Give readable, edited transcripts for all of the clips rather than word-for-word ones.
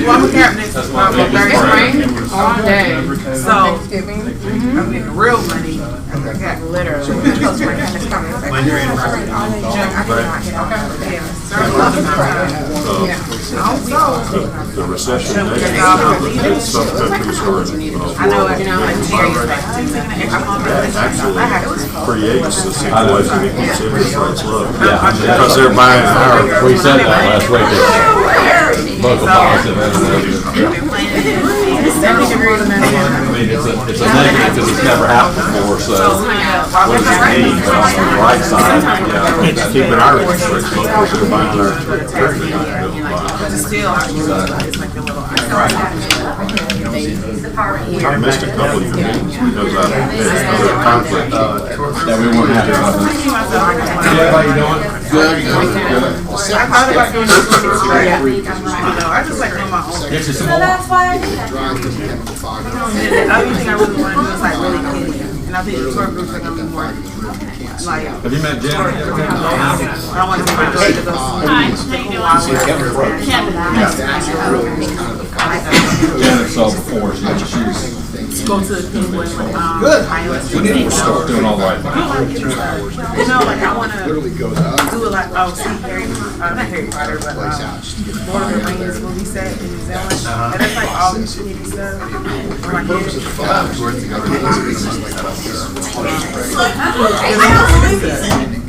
One cabinet, my 30 spring. All day. So, I'm getting real money. Literally. The recession, some countries are, I know it. actually creates the situation that consumers rates low. Because they're buying our. We said that last week. Both a positive and a negative. I mean, it's a negative because it's never happened before, so what does it mean? But on the right side, yeah. It's keeping our interest rates low because they're buying our treasury. Still, it's like a little. I missed a couple of your meetings because I had other conflict. That we weren't happy about. How you doing? Good. I thought about doing this for the I just like doing my own. That's why I did that. The only thing I really want to do is like really kiddie. And I think the tour groups are going to be more like. Have you met Jen? I don't want to be my daughter to go Yeah, so before she's go to the Penguin. good. Doing all right. You know, like I want to do it like, see not Harry Potter, but Lord of the Rings movie set in New Zealand. And that's like all this shitty stuff. For my kids.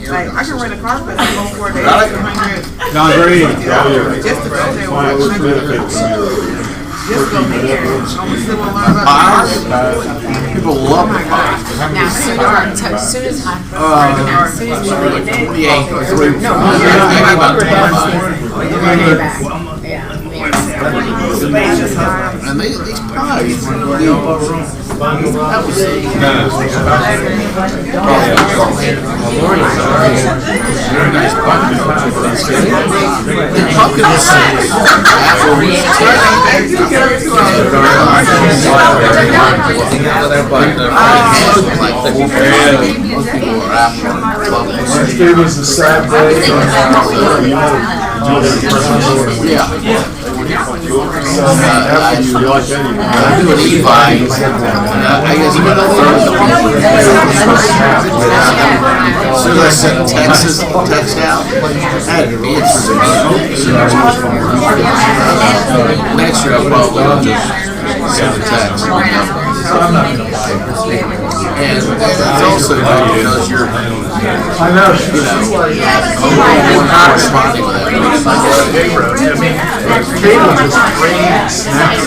Like, I can rent a car for like 4 days, 100. John Green. Just to go there with just go there. I'm still gonna learn about People love the pie. Now, as soon as I, as soon as we leave it, no, And these pies, It was a sad day. I do an e-vine. I guess I'm gonna throw as soon as I sent text out, I had to be introduced. Next year I'll probably just send a text. And it's also because you're, I know. responding with that. Caitlin just ran snaps.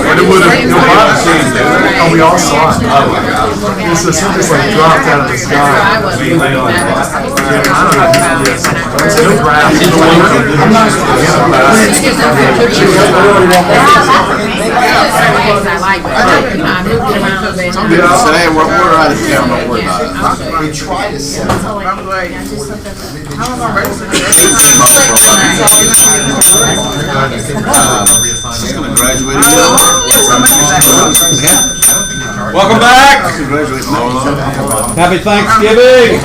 But it would have, oh, we all saw it. This is something like dropped out of the sky. There's no grass. Today we're out of town, don't worry about it. We try to set it up. I'm like, how am I registered? She's gonna graduate again. Welcome back. Happy Thanksgiving.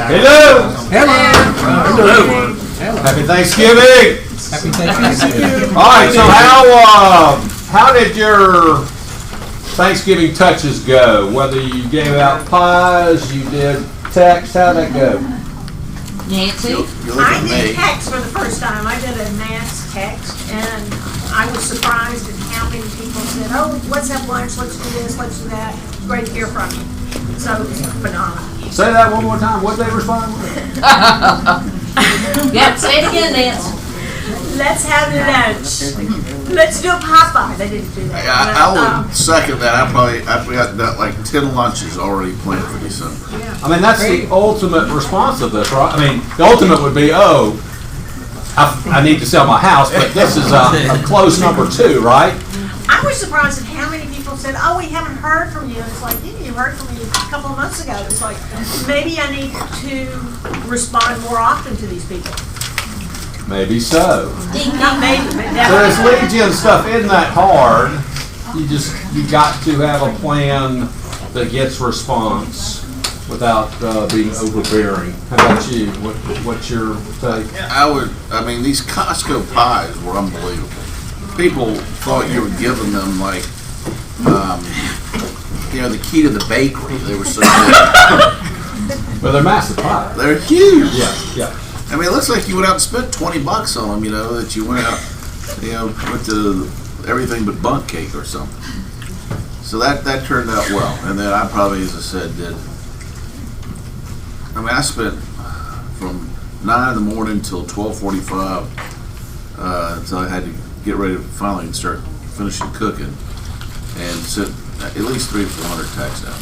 Hello. Hello. Happy Thanksgiving. All right. So how did your Thanksgiving touches go? Whether you gave out pies, you did text, how'd that go? Nancy? I did text for the first time. I did a mass text, and I was surprised at how many people said, "Oh, let's have lunch, let's do this, let's do that." Great to hear from you. So it was phenomenal. Say that one more time. What they respond with? Yeah, say it again, Nancy. Let's have lunch. Let's do a Popeye. They didn't do that. I would second that. I got like 10 lunches already planned for December. I mean, that's the ultimate response of this, right? I mean, the ultimate would be, I need to sell my house, but this is a close number 2, right? I was surprised at how many people said, "Oh, we haven't heard from you." It's like, you heard from me a couple of months ago. It's like, maybe I need to respond more often to these people. Maybe so. Not maybe, but So definitely. this lead gen stuff isn't that hard. You got to have a plan that gets response. without being overbearing. How about you? What's your take? I mean, these Costco pies were unbelievable. People thought you were giving them like, the key to the bakery. They were so good. Well, they're massive pie. They're huge. Yeah. I mean, it looks like you went out and spent $20 on them, that you went out, went to everything but bunk cake or something. So that turned out well. And then I probably, as I said, I spent from 9 in the morning till 12:45 until I had to get ready to finally start finishing cooking and sent at least 300 to 400 texts out.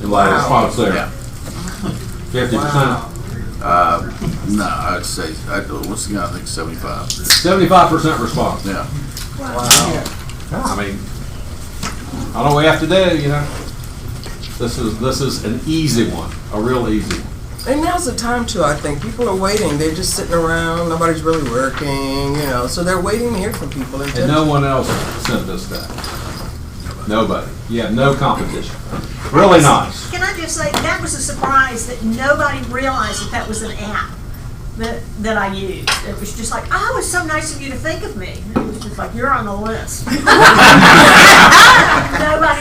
A lot of response there. Yeah. 50%. No, I'd say, what's the guy, I think 75. 75% response. Yeah. Yeah, I mean, I don't know what we have to do, This is an easy one, a real easy one. And now's the time too, I think. People are waiting. They're just sitting around. Nobody's really working, so they're waiting to hear from people. And no one else sent this stuff. Nobody. You have no competition. Really nice. Can I just say, that was a surprise that nobody realized that was an app that I used. It was just like, oh, it's so nice of you to think of me. It was just like, you're on the list. Nobody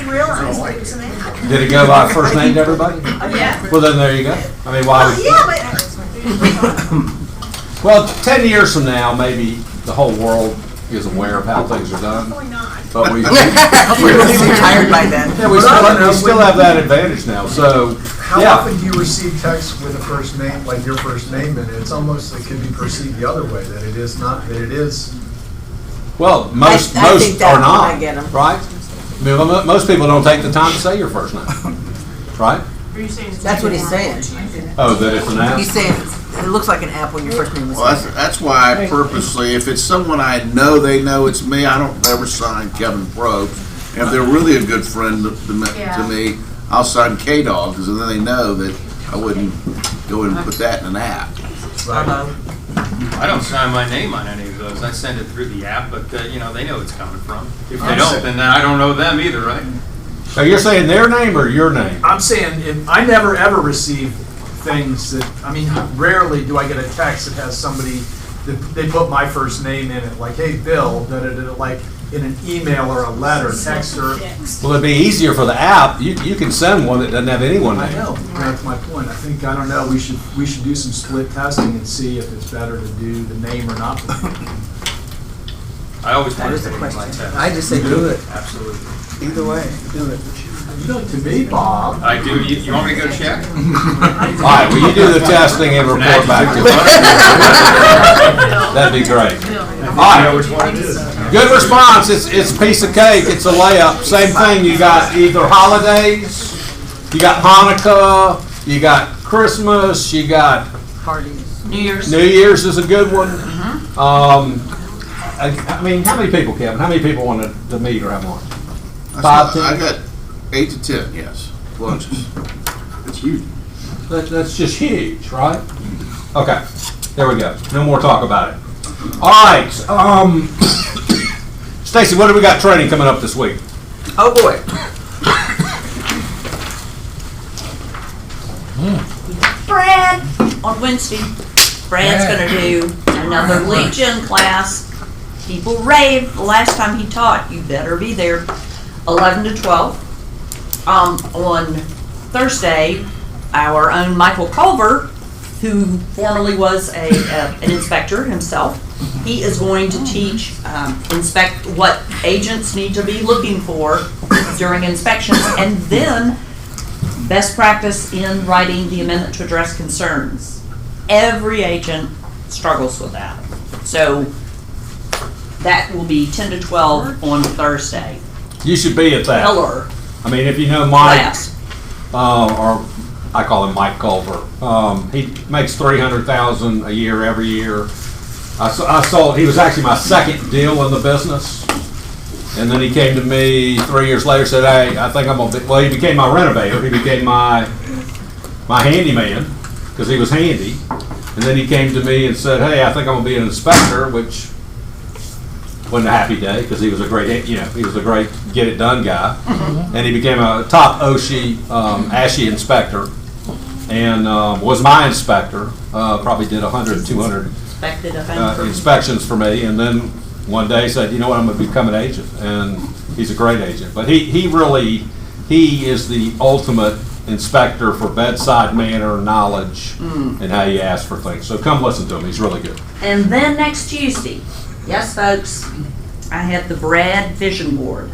realized it was an app. Did it go by first name to everybody? Oh, yeah. Well, then there you go. I mean, why would... Yeah, but Well, 10 years from now, maybe the whole world is aware of how things are done. probably not. But we... We're really retired by then. Yeah, we still have that advantage now, so... How yeah. often do you receive texts with a first name, like your first name in it? It's almost, it could be perceived the other way, that it is not, that it is. Well, most I think that are when not, I get 'em. right? I mean, most people don't take the time to say your first name, right? That's what he's saying. Oh, that it's an app? He's saying it looks like an app when your first name was. Well, that's why I purposely, if it's someone I know they know it's me, I don't ever sign Kevin Probst. And if they're really a good friend to me, I'll sign K-Dog, because then they know that I wouldn't go and put that in an app. I don't sign my name on any of those. I send it through the app, but they know it's coming from. If they don't, then I don't know them either, right? So you're saying their name or your name? I'm saying, I never ever receive things that, rarely do I get a text that has somebody, that they put my first name in it, like, hey, Bill, like in an email or a letter, text or. Well, it'd be easier for the app. You can send one that doesn't have anyone I name. know, that's my point. I don't know, we should do some split testing and see if it's better to do the name or not. I always That put is it the in my question. text. I just say do it. Absolutely. Either way, do it. To me, Bob. I do. You want me to go check? All right, well, you do the testing and report back to us. That'd be great. All right, Which one it is. good response. It's a piece of cake. It's a layup. Same thing. You got either holidays, you got Hanukkah, you got Christmas, you got Parties. New Year's. New Year's is a good one. I mean, how many people, Kevin? How many people want to meet or have lunch? 5, 10? I got 8 to 10, yes, lunches. It's huge. That's just huge, right? Okay, there we go. No more talk about it. All right, Stacy, what do we got training coming up this week? Oh boy. Brad, on Wednesday, Brad's gonna do another Legion class. People raved the last time he taught. You better be there, 11 to 12. On Thursday, our own Michael Culver, who formerly was an inspector himself, he is going to teach, inspect what agents need to be looking for during inspections, and then best practice in writing the amendment to address concerns. Every agent struggles with that. So that will be 10 to 12 on Thursday. You should be at that. Killer I mean, if you know Mike, class. or I call him Mike Culver, he makes $300,000 a year every year. I sold. He was actually my second deal in the business, and then he came to me 3 years later. Said, "Hey, I think I'm gonna." Well, he became my renovator. He became my handyman because he was handy, and then he came to me and said, "Hey, I think I'm gonna be an inspector," which wasn't a happy day because he was a great, he was a great get it done guy. And he became a top OSHI, ASHI inspector and was my inspector. Probably did 100, 200 Expected of him. inspections for me. And then one day said, you know what, I'm going to become an agent. And he's a great agent. But he is the ultimate inspector for bedside manner, knowledge, and how you ask for things. So come listen to him. He's really good. And then next Tuesday, yes, folks, I have the Brad Vision Board.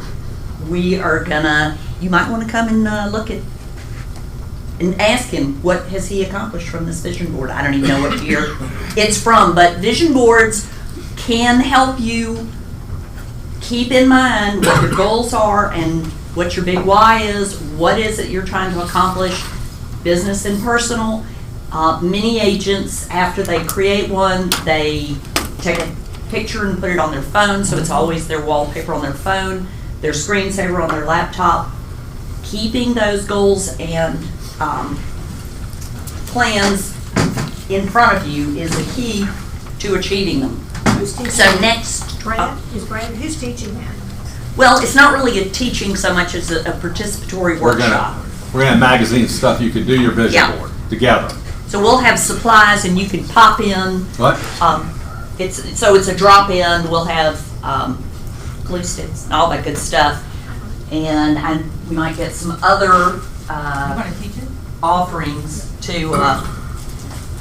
We are gonna, you might want to come and look at, and ask him, what has he accomplished from this vision board? I don't even know what year it's from, but vision boards can help you keep in mind what your goals are and what your big why is, what is it you're trying to accomplish, business and personal. Many agents, after they create one, they take a picture and put it on their phone, so it's always their wallpaper on their phone, their screensaver on their laptop. Keeping those goals and plans in front of you is the key to achieving them. Who's teaching? So next, Brad, who's teaching that? well, it's not really a teaching so much as a participatory workshop. We're gonna have magazine stuff. You could do your vision Yeah. board together. So we'll have supplies and you can pop in. What? It's a drop-in. We'll have glue sticks and all that good stuff. And we might get some other offerings to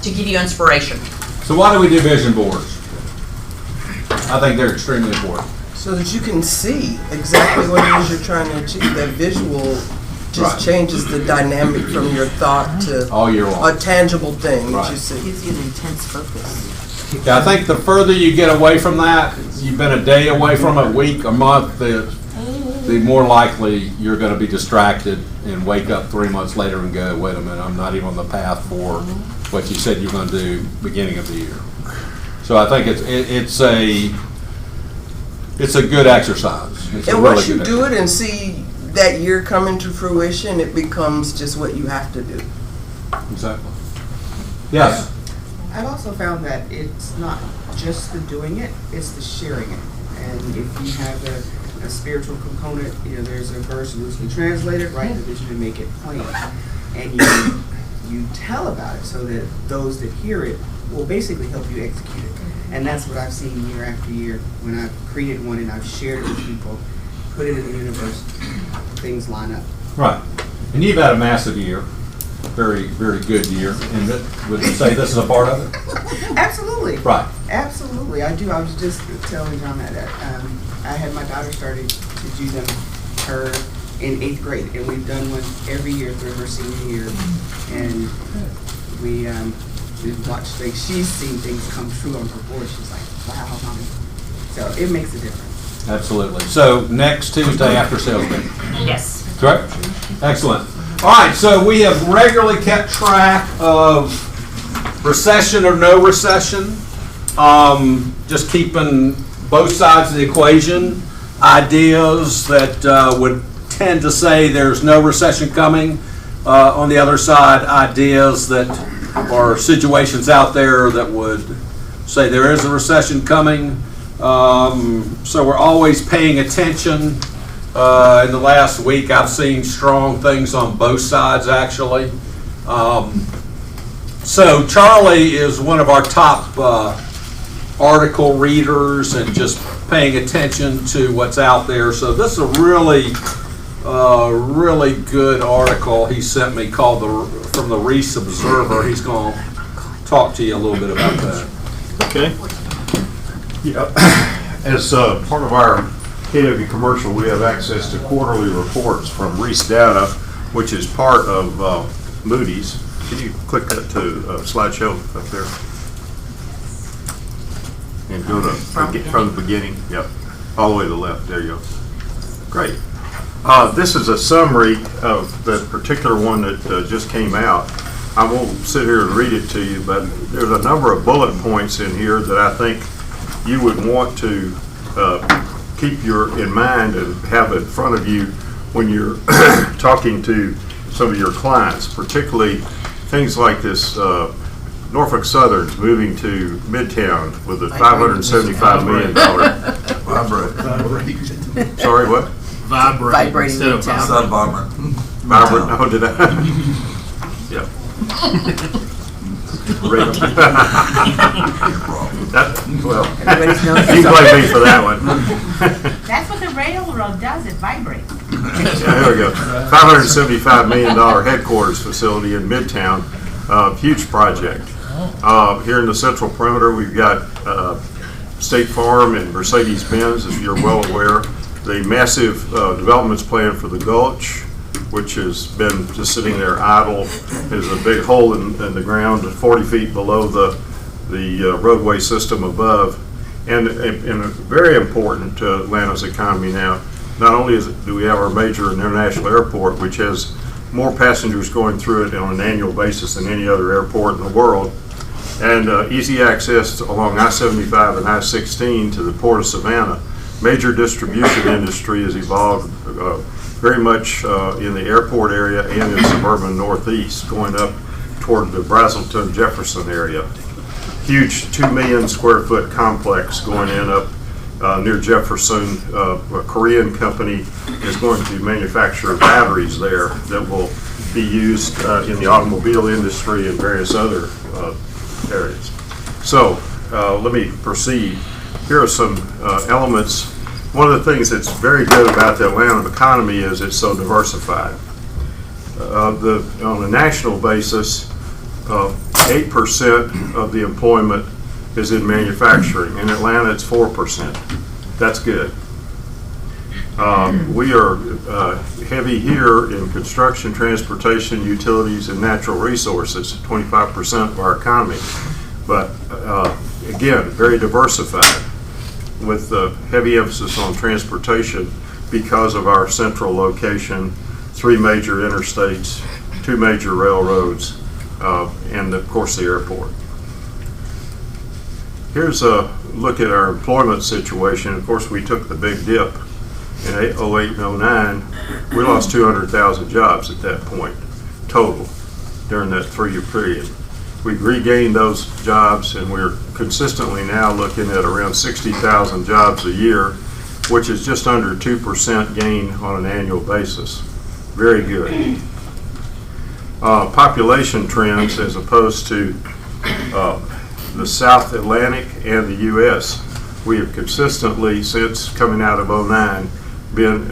give you inspiration. So why do we do vision boards? I think they're extremely important. So that you can see exactly what it is you're trying to achieve. That visual just Right. changes the dynamic from your thought to All year long. a tangible thing Right. that you see. Gives you an intense focus. Yeah, I think the further you get away from that, you've been a day away from it, a week, a month, the more likely you're going to be distracted and wake up 3 months later and go, wait a minute, I'm not even on the path for what you said you were going to do beginning of the year. So I think it's a good exercise. It's a And really once you good do it and see that year coming to fruition, it becomes just what you have to do. Exactly. Yes. I've also found that it's not just the doing it, it's the sharing it. And if you have a spiritual component, there's a verse loosely translated, write the vision and make it plain. And you tell about it so that those that hear it will basically help you execute it. And that's what I've seen year after year. When I've created one and I've shared it with people, put it in the universe, things line up. Right. And you've had a massive year. Very, very good year. And would you say this is a part of it? Absolutely. Right. Absolutely, I do. I was just telling John that I had my daughter started to do them her in 8th grade, and we've done one every year through her senior year, and we've watched, like, she's seen things come true on her board. She's like, wow, mommy. So it makes a difference. Absolutely. So next Tuesday after sales meeting. Yes. Correct? Excellent. All right, so we have regularly kept track of recession or no recession, just keeping both sides of the equation, ideas that would tend to say there's no recession coming, on the other side, ideas that are situations out there that would say there is a recession coming. So we're always paying attention. In the last week, I've seen strong things on both sides, actually. So Charlie is one of our top article readers and just paying attention to what's out there. So this is a really good article he sent me called from the Reese Observer. He's going to talk to you a little bit about that. Okay. Yeah. As part of our KW Commercial, we have access to quarterly reports from Reese Data, which is part of Moody's. Can you click that to slideshow up there? And go to from the beginning. Yep. All the way to the left. There you go. Great. This is a summary of the particular one that just came out. I won't sit here and read it to you, but there's a number of bullet points in here that I think you would want to keep in mind and have in front of you when you're talking to some of your clients, particularly things like this. Norfolk Southern's moving to Midtown with a $575 million Sorry, what? Vibrating Midtown. Vibrant, oh, did I? Yeah. Well, Everybody's known for you can blame me for that one. That's what the railroad does, it vibrates. Yeah, there we go. $575 million headquarters facility in Midtown, huge project. Here in the central perimeter, we've got State Farm and Mercedes-Benz, as you're well aware. The massive developments planned for the Gulch, which has been just sitting there idle. There's a big hole in the ground 40 feet below the roadway system above. And very important to Atlanta's economy now. Not only do we have our major international airport, which has more passengers going through it on an annual basis than any other airport in the world, and easy access along I-75 and I-16 to the Port of Savannah. Major distribution industry has evolved very much in the airport area and in suburban Northeast, going up toward the Brazelton, Jefferson area. Huge 2 million square foot complex going in up near Jefferson. A Korean company is going to manufacture batteries there that will be used in the automobile industry and various other areas. So let me proceed. Here are some elements. One of the things that's very good about the Atlanta economy is it's so diversified. On a national basis, 8% of the employment is in manufacturing. In Atlanta, it's 4%. That's good. We are heavy here in construction, transportation, utilities, and natural resources, 25% of our economy. But again, very diversified, with heavy emphasis on transportation because of our central location, 3 major interstates, 2 major railroads, and of course the airport. Here's a look at our employment situation. Of course, we took the big dip in 08 and 09. We lost 200,000 jobs at that point, total, during that 3-year period. We've regained those jobs, and we're consistently now looking at around 60,000 jobs a year, which is just under 2% gain on an annual basis. Very good. Population trends as opposed to the South Atlantic and the U.S. We have consistently, since coming out of 09, been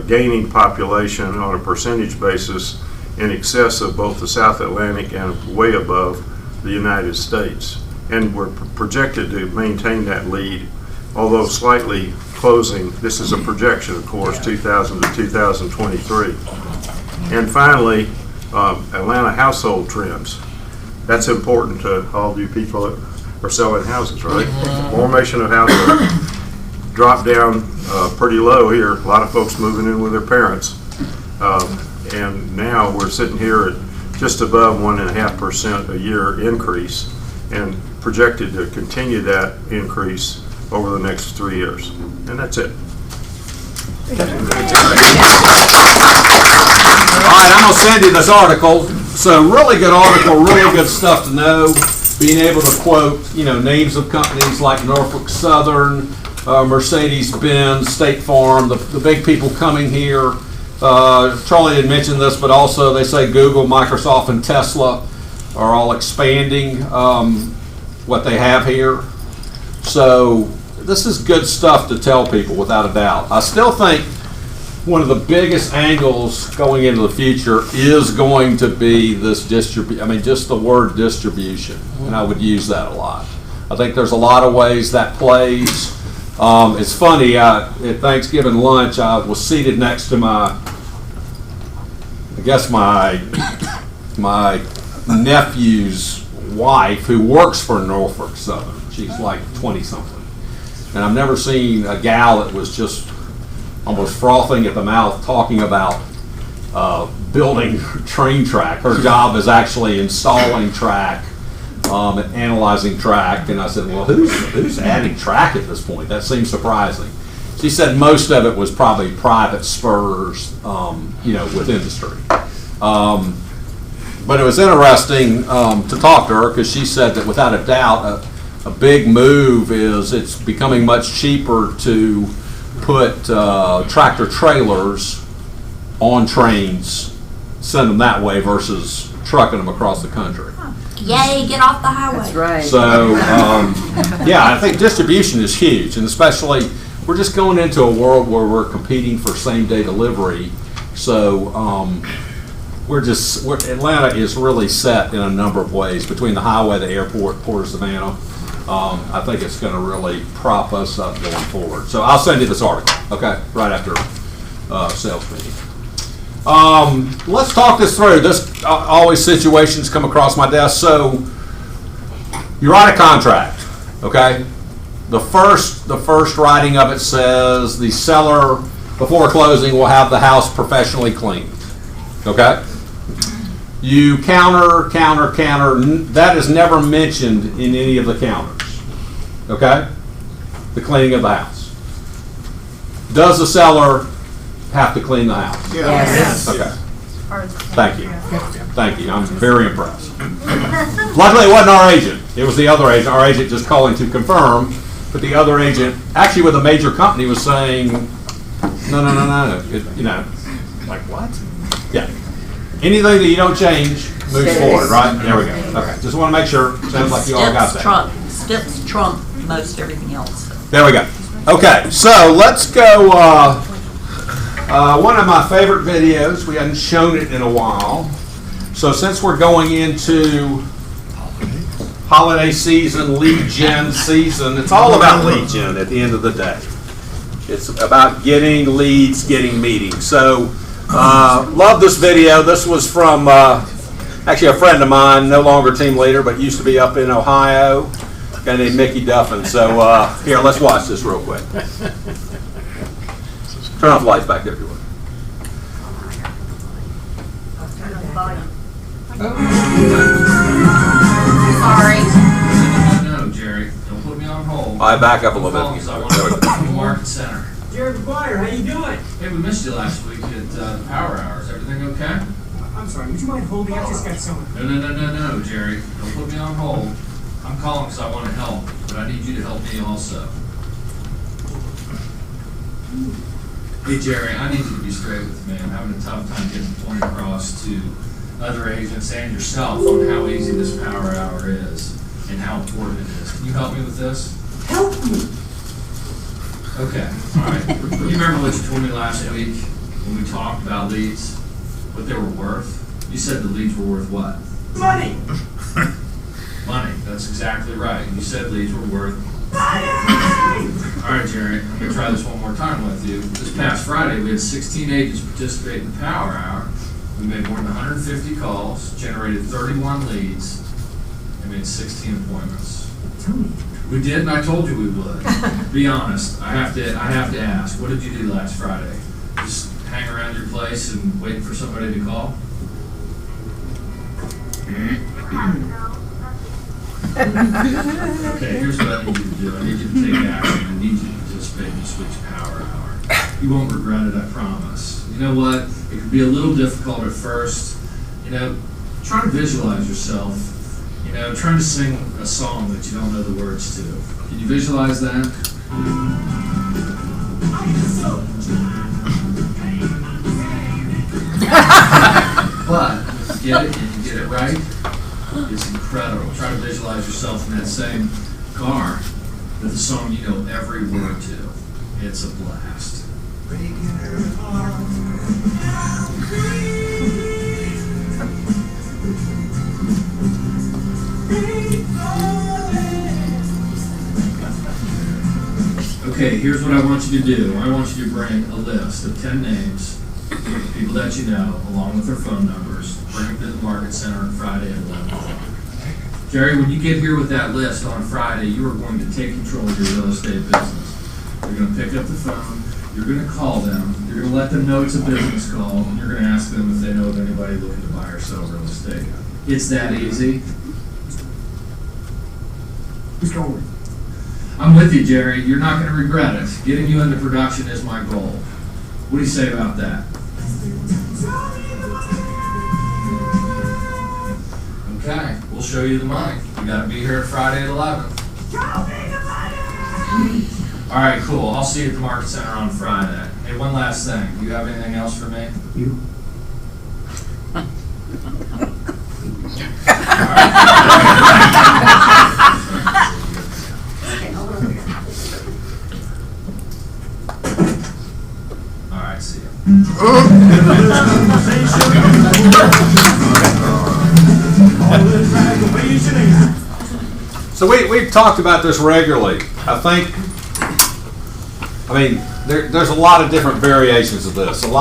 gaining population on a percentage basis in excess of both the South Atlantic and way above the United States. And we're projected to maintain that lead, although slightly closing. This is a projection, of course, 2000 to 2023. And finally, Atlanta household trends. That's important to all you people that are selling houses, right? Formation of households dropped down pretty low here. A lot of folks moving in with their parents. And now we're sitting here at just above 1.5% a year increase, and projected to continue that increase over the next 3 years. And that's it. All right, I'm gonna send you this article. So really good article, really good stuff to know. Being able to quote, names of companies like Norfolk Southern, Mercedes-Benz, State Farm, the big people coming here. Charlie didn't mention this, but also they say Google, Microsoft, and Tesla are all expanding what they have here. So this is good stuff to tell people without a doubt. I still think one of the biggest angles going into the future is going to be this just the word distribution, and I would use that a lot. I think there's a lot of ways that plays. It's funny, at Thanksgiving lunch, I was seated next to my nephew's wife, who works for Norfolk Southern. She's like 20-something. And I've never seen a gal that was just almost frothing at the mouth talking about building train track. Her job is actually installing track and analyzing track. And I said, well, who's adding track at this point? That seems surprising. She said most of it was probably private spurs, with industry. But it was interesting to talk to her, because she said that without a doubt, a big move is it's becoming much cheaper to put tractor trailers on trains, send them that way versus trucking them across the country. Yay, get off the highway. That's right. So, yeah, I think distribution is huge, and especially, we're just going into a world where we're competing for same-day delivery. So, Atlanta is really set in a number of ways, between the highway, the airport, Port of Savannah. I think it's gonna really prop us up going forward. So I'll send you this article, okay, right after sales meeting. Let's talk this through. This always situations come across my desk. So you write a contract, okay? The first writing of it says the seller before closing will have the house professionally cleaned, okay? You counter. That is never mentioned in any of the counters, okay? The cleaning of the house. Does the seller have to clean the house? Yes. Okay. Thank you. Thank you. I'm very impressed. Luckily, it wasn't our agent. It was the other agent. Our agent just calling to confirm, but the other agent, actually with a major company, was saying, no. Like what? Yeah. Anything that you don't change moves forward, right? There we go. Okay. Just want to make sure. Sounds like you all got that. Steps trump most everything else. There we go. Okay. So let's go. One of my favorite videos. We hadn't shown it in a while. So since we're going into holiday season, lead gen season, it's all about lead gen at the end of the day. It's about getting leads, getting meetings. So love this video. This was from actually a friend of mine, no longer team leader, but used to be up in Ohio, a guy named Mickey Duffin. So here, let's watch this real quick. Turn off the lights back there if you would. Sorry. No, Jerry, don't put me on hold. All right, back up a little bit. I want to go to the Market Center. Jerry McGuire, how you doing? Hey, we missed you last week at Power Hours. Everything okay? I'm sorry, would you mind holding? I just got someone. No, Jerry. Don't put me on hold. I'm calling because I want to help, but I need you to help me also. Hey, Jerry, I need you to be straight with me. I'm having a tough time getting the point across to other agents and yourself on how easy this Power Hour is and how important it is. Can you help me with this? Help me! Okay, all right. You remember what you told me last week when we talked about leads? What they were worth? You said the leads were worth what? Money! Money, that's exactly right. You said leads were worth Money! All right, Jerry, I'm going to try this one more time with you. This past Friday, we had 16 agents participate in the Power Hour. We made more than 150 calls, generated 31 leads, and made 16 appointments. We did, and I told you we would. Be honest. I have to ask. What did you do last Friday? Just hang around your place and wait for somebody to call? Okay, here's what I need you to do. I need you to take action. I need you to participate in the Switch Power Hour. You won't regret it, I promise. You know what? It can be a little difficult at first. Try to visualize yourself, trying to sing a song that you don't know the words to. Can you visualize that? But if you get it and you get it right, it's incredible. Try to visualize yourself in that same car with a song you know every word to. It's a blast. Okay, here's what I want you to do. I want you to bring a list of 10 names, people that you know, along with their phone numbers. Bring them to the Market Center on Friday at 11 o'clock. Jerry, when you get here with that list on Friday, you are going to take control of your real estate business. You're going to pick up the phone, you're going to call them, you're going to let them know it's a business call, and you're going to ask them if they know of anybody looking to buy or sell real estate. It's that easy. Who's going? I'm with you, Jerry. You're not going to regret it. Getting you into production is my goal. What do you say about that? Okay, we'll show you the money. You got to be here Friday at 11. All right, cool. I'll see you at the Market Center on Friday. Hey, one last thing. Do you have anything else for me? You. All right, see you. So we've talked about this regularly. There's a lot of different variations of this. Turn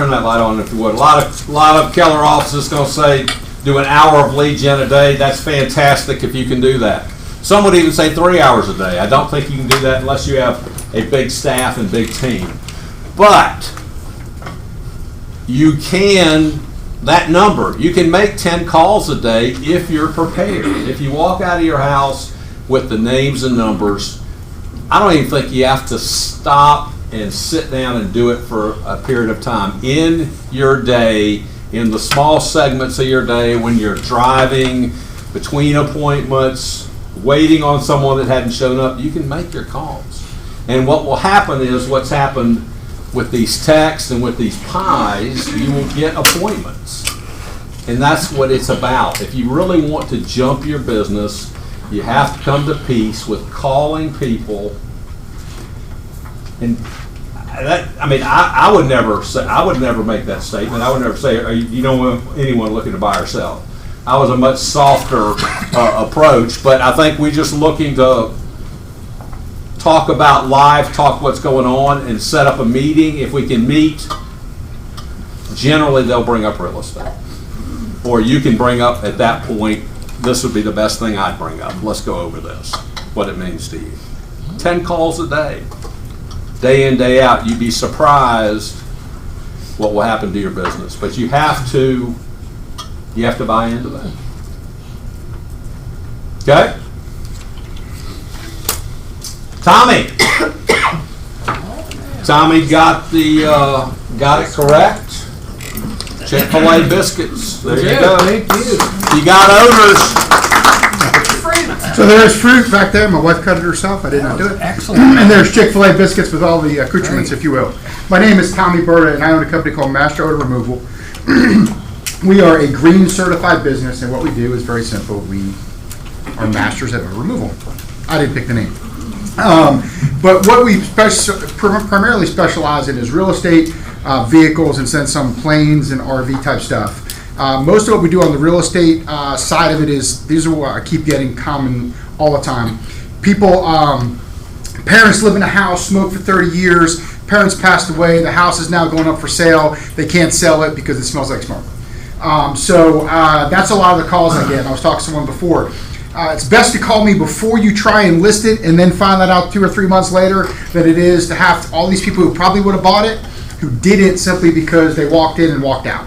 that light on if you would. A lot of Keller offices going to say do an hour of lead gen a day. That's fantastic if you can do that. Some would even say 3 hours a day. I don't think you can do that unless you have a big staff and big team. But you can, that number, you can make 10 calls a day if you're prepared. If you walk out of your house with the names and numbers, I don't even think you have to stop and sit down and do it for a period of time. In your day, in the small segments of your day, when you're driving, between appointments, waiting on someone that hadn't shown up, you can make your calls. And what will happen is what's happened with these texts and with these pies, you will get appointments. And that's what it's about. If you really want to jump your business, you have to come to peace with calling people. And I would never make that statement. I would never say, you don't want anyone looking to buy or sell. I was a much softer approach, but I think we're just looking to talk about live, talk what's going on, and set up a meeting. If we can meet, generally they'll bring up real estate. Or you can bring up at that point, this would be the best thing I'd bring up. Let's go over this, what it means to you. 10 calls a day. Day in, day out. You'd be surprised what will happen to your business. But you have to buy into that. Okay? Tommy. Tommy got it correct. Chick-fil-A biscuits. There you go. Thank you. You got odors. So there's fruit back there. My wife cut it herself. I did not do it. Excellent. And there's Chick-fil-A biscuits with all the accoutrements, if you will. My name is Tommy Berta, and I own a company called Master Odor Removal. We are a green certified business, and what we do is very simple. We are masters at odor removal. I didn't pick the name. But what we primarily specialize in is real estate, vehicles, and then some planes and RV type stuff. Most of what we do on the real estate side of it is, these are what I keep getting common all the time. People, parents live in a house, smoke for 30 years, parents passed away, the house is now going up for sale, they can't sell it because it smells like smoke. So that's a lot of the calls I get. I was talking to someone before. It's best to call me before you try and list it and then find that out 2 or 3 months later than it is to have all these people who probably would have bought it who didn't simply because they walked in and walked out.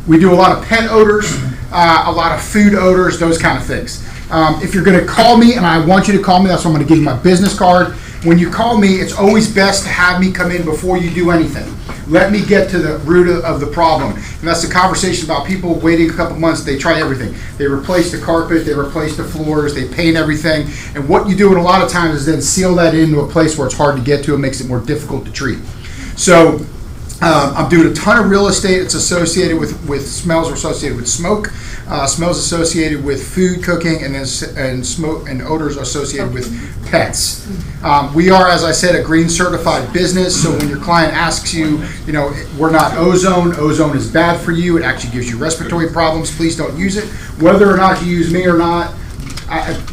We do a lot of pet odors, a lot of food odors, those kind of things. If you're going to call me, and I want you to call me, that's why I'm going to give you my business card. When you call me, it's always best to have me come in before you do anything. Let me get to the root of the problem. And that's the conversation about people waiting a couple months. They try everything. They replace the carpet, they replace the floors, they paint everything. And what you do in a lot of times is then seal that into a place where it's hard to get to. It makes it more difficult to treat. So I'm doing a ton of real estate. It's associated with smells, associated with smoke, smells associated with food cooking, and smoke and odors associated with pets. We are, as I said, a green certified business. So when your client asks you, we're not ozone. Ozone is bad for you. It actually gives you respiratory problems. Please don't use it. Whether or not you use me or not,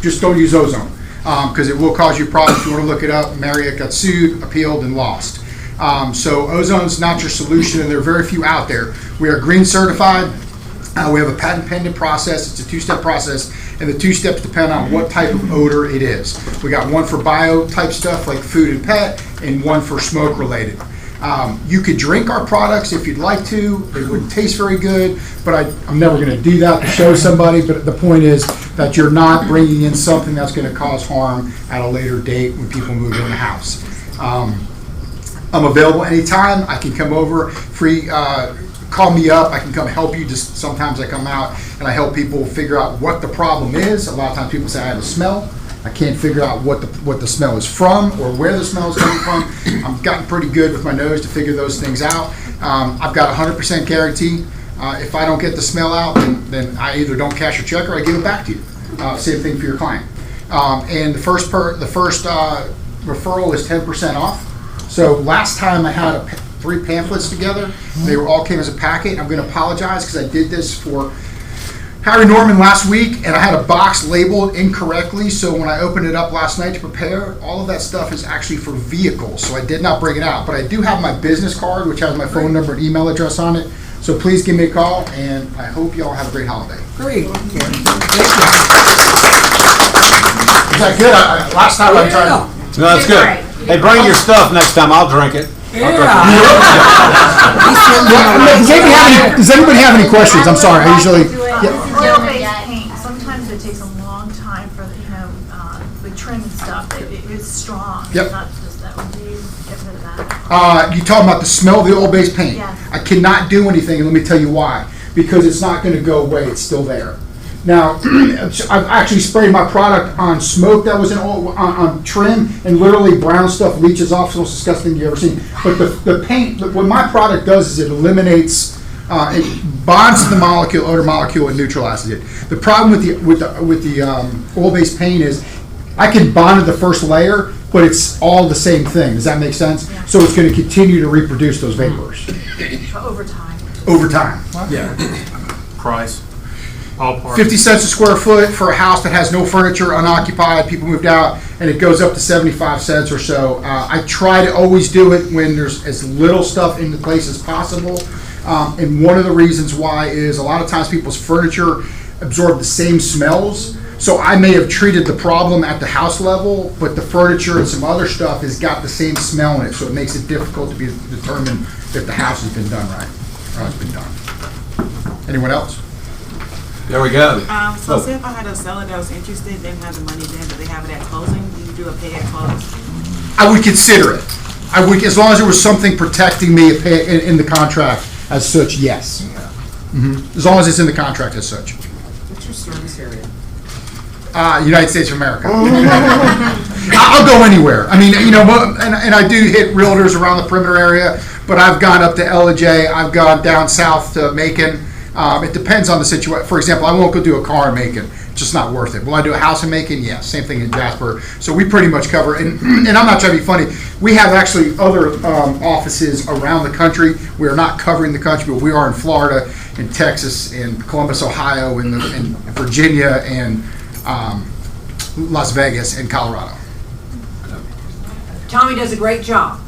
just don't use ozone because it will cause you problems. If you want to look it up, Marriott got sued, appealed, and lost. So ozone's not your solution, and there are very few out there. We are green certified. We have a patent pending process. It's a 2-step process, and the 2 steps depend on what type of odor it is. We got one for bio type stuff like food and pet, and one for smoke related. You could drink our products if you'd like to. They wouldn't taste very good, but I'm never going to do that to show somebody. But the point is that you're not bringing in something that's going to cause harm at a later date when people move in the house. I'm available anytime. I can come over free. Call me up. I can come help you. Just sometimes I come out and I help people figure out what the problem is. A lot of times people say I have a smell. I can't figure out what the smell is from or where the smell is coming from. I've gotten pretty good with my nose to figure those things out. I've got a 100% guarantee. If I don't get the smell out, then I either don't cash your check or I give it back to you. Same thing for your client. And the first referral is 10% off. So last time I had 3 pamphlets together. They all came as a packet. I'm going to apologize because I did this for Harry Norman last week, and I had a box labeled incorrectly. So when I opened it up last night to prepare, all of that stuff is actually for vehicles. So I did not bring it out, but I do have my business card, which has my phone number and email address on it. So please give me a call, and I hope you all have a great holiday. Great. Is that good? Last time I tried. No, that's good. Hey, bring your stuff next time. I'll drink it. Does anybody have any questions? I'm sorry. I usually. Sometimes it takes a long time for the trim and stuff. It's strong. Yep. It's not just that. Would you get rid of that? You talking about the smell of the oil-based paint? Yes. I cannot do anything, and let me tell you why. Because it's not going to go away. It's still there. Now, I've actually sprayed my product on smoke that was on trim, and literally brown stuff leaches off. It's the most disgusting thing you've ever seen. But the paint, what my product does is it eliminates, it bonds to the molecule, odor molecule, and neutralizes it. The problem with the oil-based paint is I can bond to the first layer, but it's all the same thing. Does that make sense? Yeah. So it's going to continue to reproduce those vapors Over time. over time. Yeah. Price. Ballpark. 50 cents a square foot for a house that has no furniture, unoccupied, people moved out, and it goes up to 75 cents or so. I try to always do it when there's as little stuff in the place as possible. And one of the reasons why is a lot of times people's furniture absorb the same smells. So I may have treated the problem at the house level, but the furniture and some other stuff has got the same smell in it, so it makes it difficult to be determined if the house has been done right or has been done. Anyone else? There we go. So say if I had a seller that was interested, they have the money then, but they have it at closing, do you do a pay at close? I would consider it. I would, as long as there was something protecting me in the contract as such, yes. As long as it's in the contract as such. What's your service area? United States of America. I'll go anywhere. I mean, and I do hit realtors around the perimeter area, but I've gone up to LJ, I've gone down south to Macon. It depends on the situation. For example, I won't go do a car in Macon. It's just not worth it. Will I do a house in Macon? Yes. Same thing in Jasper. So we pretty much cover, and I'm not trying to be funny, we have actually other offices around the country. We are not covering the country, but we are in Florida, in Texas, in Columbus, Ohio, in Virginia, and Las Vegas, and Colorado. Tommy does a great job.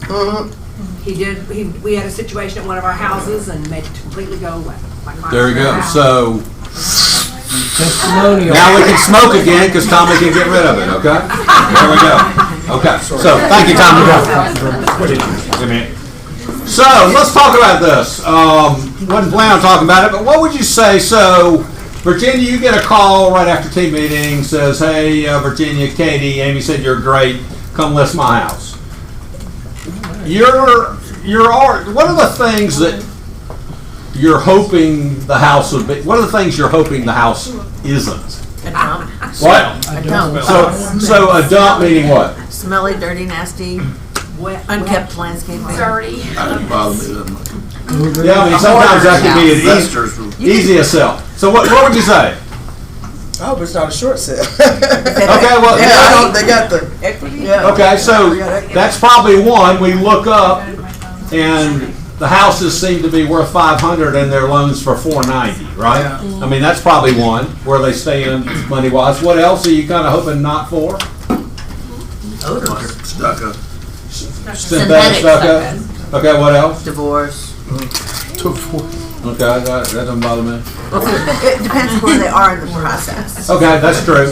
We had a situation at one of our houses and made it completely go away. There we go. So Testimonial. now we can smoke again because Tommy can get rid of it. Okay. There we go. Okay. So thank you, Tommy. So let's talk about this. Wasn't planning on talking about it, but what would you say? So Virginia, you get a call right after team meeting, says, "Hey, Virginia, Katie, Amy said you're great. Come list my house." What are the things that you're hoping the house would be? What are the things you're hoping the house isn't? A dump. What? A dump. So a dump meaning what? Smelly, dirty, nasty, unkept landscaping. Dirty. That didn't bother me that much. Yeah, I mean sometimes that can be an easy sell. So what would you say? Oh, but it's not a short sale. Okay, well, they got the equity. Yeah. Okay, so that's probably one. We look up, and the houses seem to be worth $500, and their loans for $490, right? Yeah. I mean, that's probably one where they stay in money-wise. What else are you kind of hoping not for? Stucco. Synthetic stucco. Okay, what else? Divorce. Okay, that doesn't bother me. It depends on where they are in the process. Okay, that's true.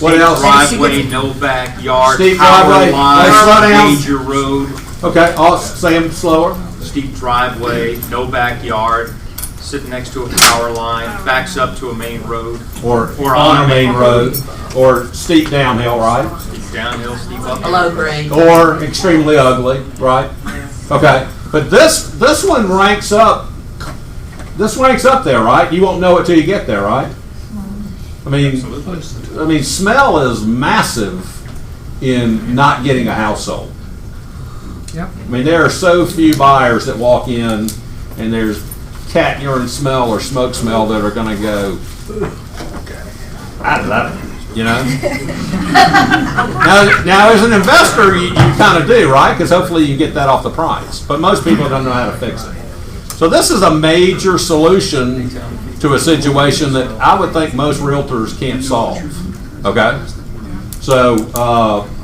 What else? Driveway, no backyard, Steep power driveway, slow line, down. major road. Okay, I'll say them slower. Steep driveway, no backyard, sitting next to a power line, backs up to a main road. Or on a main road, or steep downhill, right? Steep downhill, steep up. Low grade. Or extremely ugly, right? Okay, but this one ranks up. This ranks up there, right? You won't know it till you get there, right? I mean, smell is massive in not getting a house sold. Yep. I mean, there are so few buyers that walk in and there's cat urine smell or smoke smell that are going to go, I love it, you know? now, as an investor, you kind of do, right? Because hopefully you get that off the price. But most people don't know how to fix it. So this is a major solution to a situation that I would think most realtors can't solve, okay? So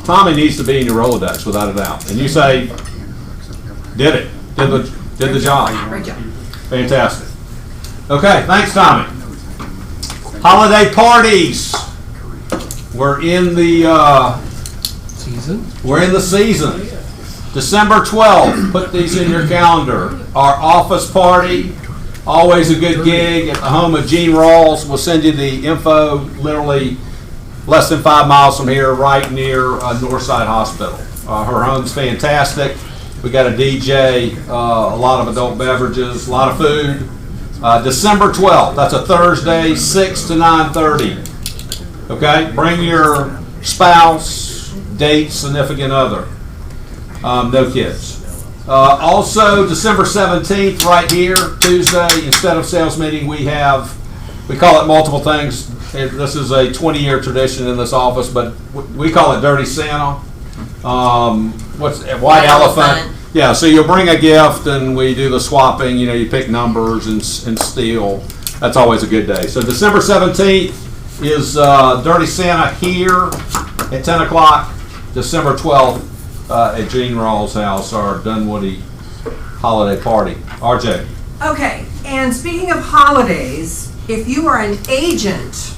Tommy needs to be in your Rolodex without a doubt. And you say, did the job. Great job. Fantastic. Okay, thanks, Tommy. Holiday parties. We're in the season. December 12th, put these in your calendar. Our office party, always a good gig at the home of Gene Rawls. We'll send you the info, literally less than 5 miles from here, right near Northside Hospital. Her home's fantastic. We got a DJ, a lot of adult beverages, a lot of food. December 12th, that's a Thursday, 6 to 9:30. Okay, bring your spouse, date, significant other. No kids. Also, December 17th, right here, Tuesday, instead of sales meeting, we call it multiple things. This is a 20-year tradition in this office, but we call it Dirty Santa. White Elephant. Yeah, so you'll bring a gift and we do the swapping, you pick numbers and steal. That's always a good day. So December 17th is Dirty Santa here at 10 o'clock. December 12th at Gene Rawls' house, our Dunwoody holiday party. RJ. Okay, and speaking of holidays, if you are an agent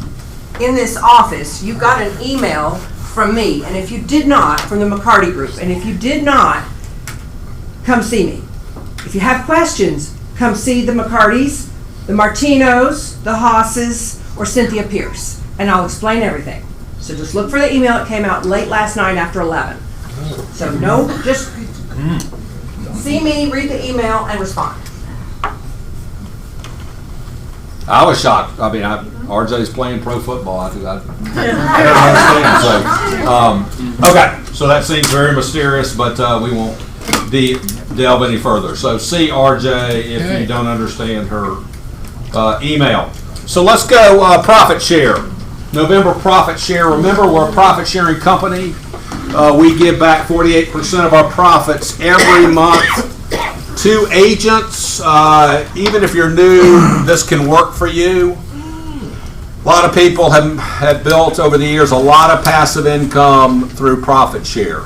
in this office, you got an email from me, and if you did not, from the McCarty Group, and if you did not, come see me. If you have questions, come see the McCartys, the Martinos, the Hosses, or Cynthia Pierce, and I'll explain everything. So just look for the email. It came out late last night after 11. So just see me, read the email, and respond. I was shocked. I mean, RJ's playing pro football. I don't understand. So, okay, so that seems very mysterious, but we won't delve any further. So see RJ if you don't understand her email. So let's go profit share. November profit share. Remember, we're a profit sharing company. We give back 48% of our profits every month to agents. Even if you're new, this can work for you. A lot of people have built over the years a lot of passive income through profit share.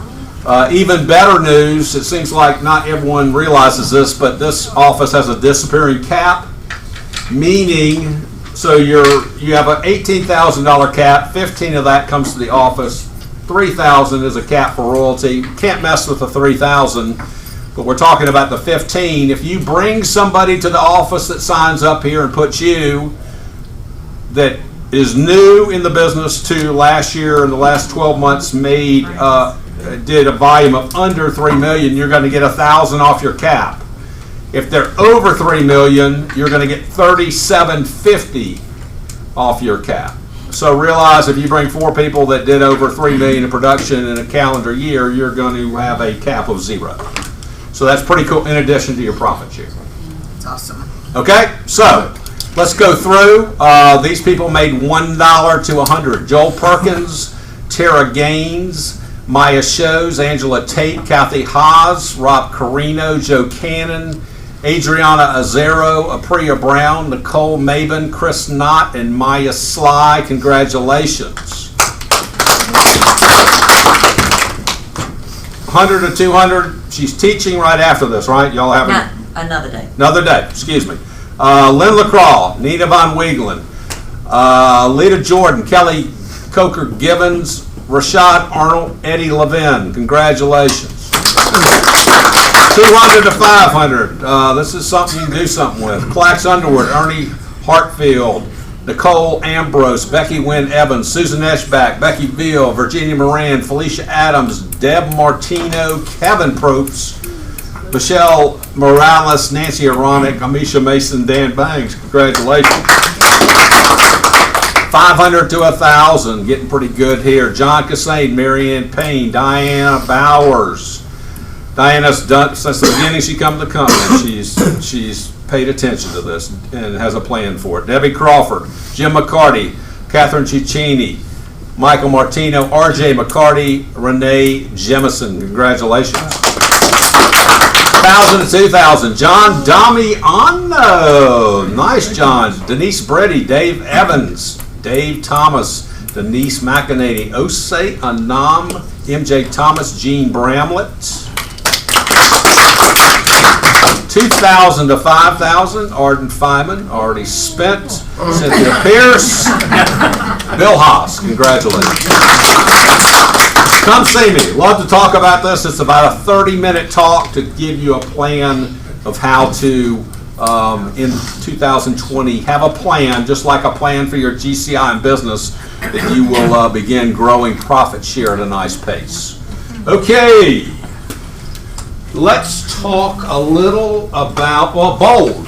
Even better news, it seems like not everyone realizes this, but this office has a disappearing cap, meaning so you have an $18,000 cap, 15 of that comes to the office, 3,000 is a cap for royalty. You can't mess with the 3,000, but we're talking about the 15. If you bring somebody to the office that signs up here and puts you that is new in the business to last year in the last 12 months did a volume of under 3 million, you're going to get 1,000 off your cap. If they're over 3 million, you're going to get $3,750 off your cap. So realize if you bring 4 people that did over 3 million in production in a calendar year, you're going to have a cap of 0. So that's pretty cool in addition to your profit share. That's awesome. Okay, so let's go through. These people made $1 to 100. Joel Perkins, Tara Gaines, Maya Shows, Angela Tate, Kathy Haas, Rob Carino, Joe Cannon, Adriana Azero, Apriya Brown, Nicole Mabin, Chris Knott, and Maya Sly. Congratulations. 100 to 200. She's teaching right after this, right? Y'all have another day. Another day, excuse me. Lynn LaCraw, Nina Von Wiegelen, Lita Jordan, Kelly Coker Gibbons, Rashad Arnold, Eddie Levin. Congratulations. 200 to 500. This is something you can do something with. Clax Underwood, Ernie Hartfield, Nicole Ambrose, Becky Wynn Evans, Susan Eschbach, Becky Veal, Virginia Moran, Felicia Adams, Deb Martino, Kevin Probst, Michelle Morales, Nancy Aronic, Amisha Mason, Dan Banks. Congratulations. 500 to 1,000, getting pretty good here. John Cassane, Marianne Payne, Diana Bowers. Diana's done, since the beginning she come to the company, she's paid attention to this and has a plan for it. Debbie Crawford, Jim McCarty, Catherine Ciccini, Michael Martino, RJ McCarty, Renee Jemison. Congratulations. 1,000 to 2,000. John Damiano. Nice, John. Denise Breddy, Dave Evans, Dave Thomas, Denise McEnany, Osei Anam, MJ Thomas, Jean Bramlett. 2,000 to 5,000. Arden Feynman, already spent. Cynthia Pierce, Bill Haas. Congratulations. Come see me. Love to talk about this. It's about a 30-minute talk to give you a plan of how to, in 2020, have a plan, just like a plan for your GCI in business, that you will begin growing profit share at a nice pace. Okay. Let's talk a little about, well, Bold.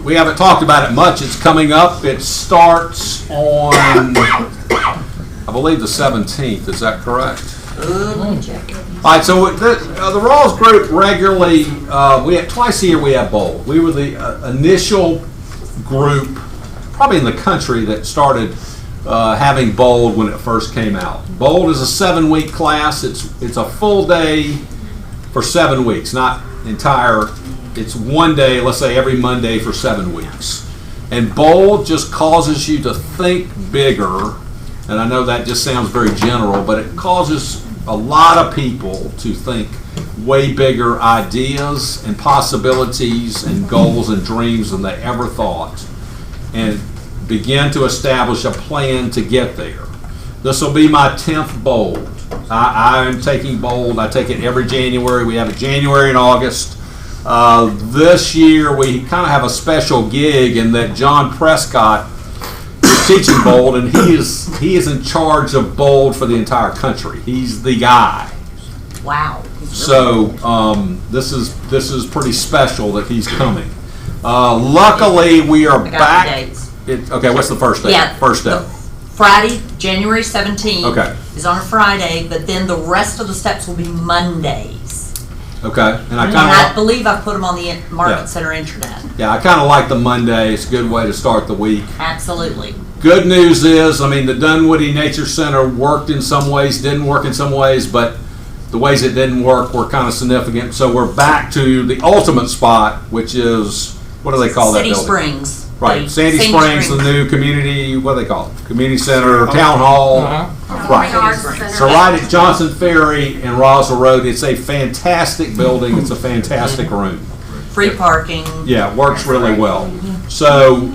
We haven't talked about it much. It's coming up. It starts on, I believe, the 17th. Is that correct? All right, so the Rawls Group regularly, twice a year we have Bold. We were the initial group, probably in the country, that started having Bold when it first came out. Bold is a 7-week class. It's a full day for 7 weeks, not entire. It's one day, let's say every Monday for 7 weeks. And Bold just causes you to think bigger. And I know that just sounds very general, but it causes a lot of people to think way bigger ideas and possibilities and goals and dreams than they ever thought, and begin to establish a plan to get there. This will be my 10th Bold. I am taking Bold. I take it every January. We have it January and August. This year we kind of have a special gig in that John Prescott is teaching Bold, and he is in charge of Bold for the entire country. He's the guy. Wow. So this is pretty special that he's coming. Luckily, we are back. Okay, what's the first day? Yeah, first day. Friday, January 17th. Okay. Is on a Friday, but then the rest of the steps will be Mondays. Okay, and I believe I put them on the Market Yeah. Center intranet. Yeah, I kind of like the Monday. It's a good way to start the week. Absolutely. Good news is, I mean, the Dunwoody Nature Center worked in some ways, didn't work in some ways, but the ways it didn't work were kind of significant. So we're back to the ultimate spot, which is, what do they call that City building? Springs. Right, Sandy Springs, the new community, what do they call it? Community center, town hall. Right. So right at Johnson Ferry and Roswell Road, it's a fantastic building. It's a fantastic room. Free parking. Yeah, it works really well. So,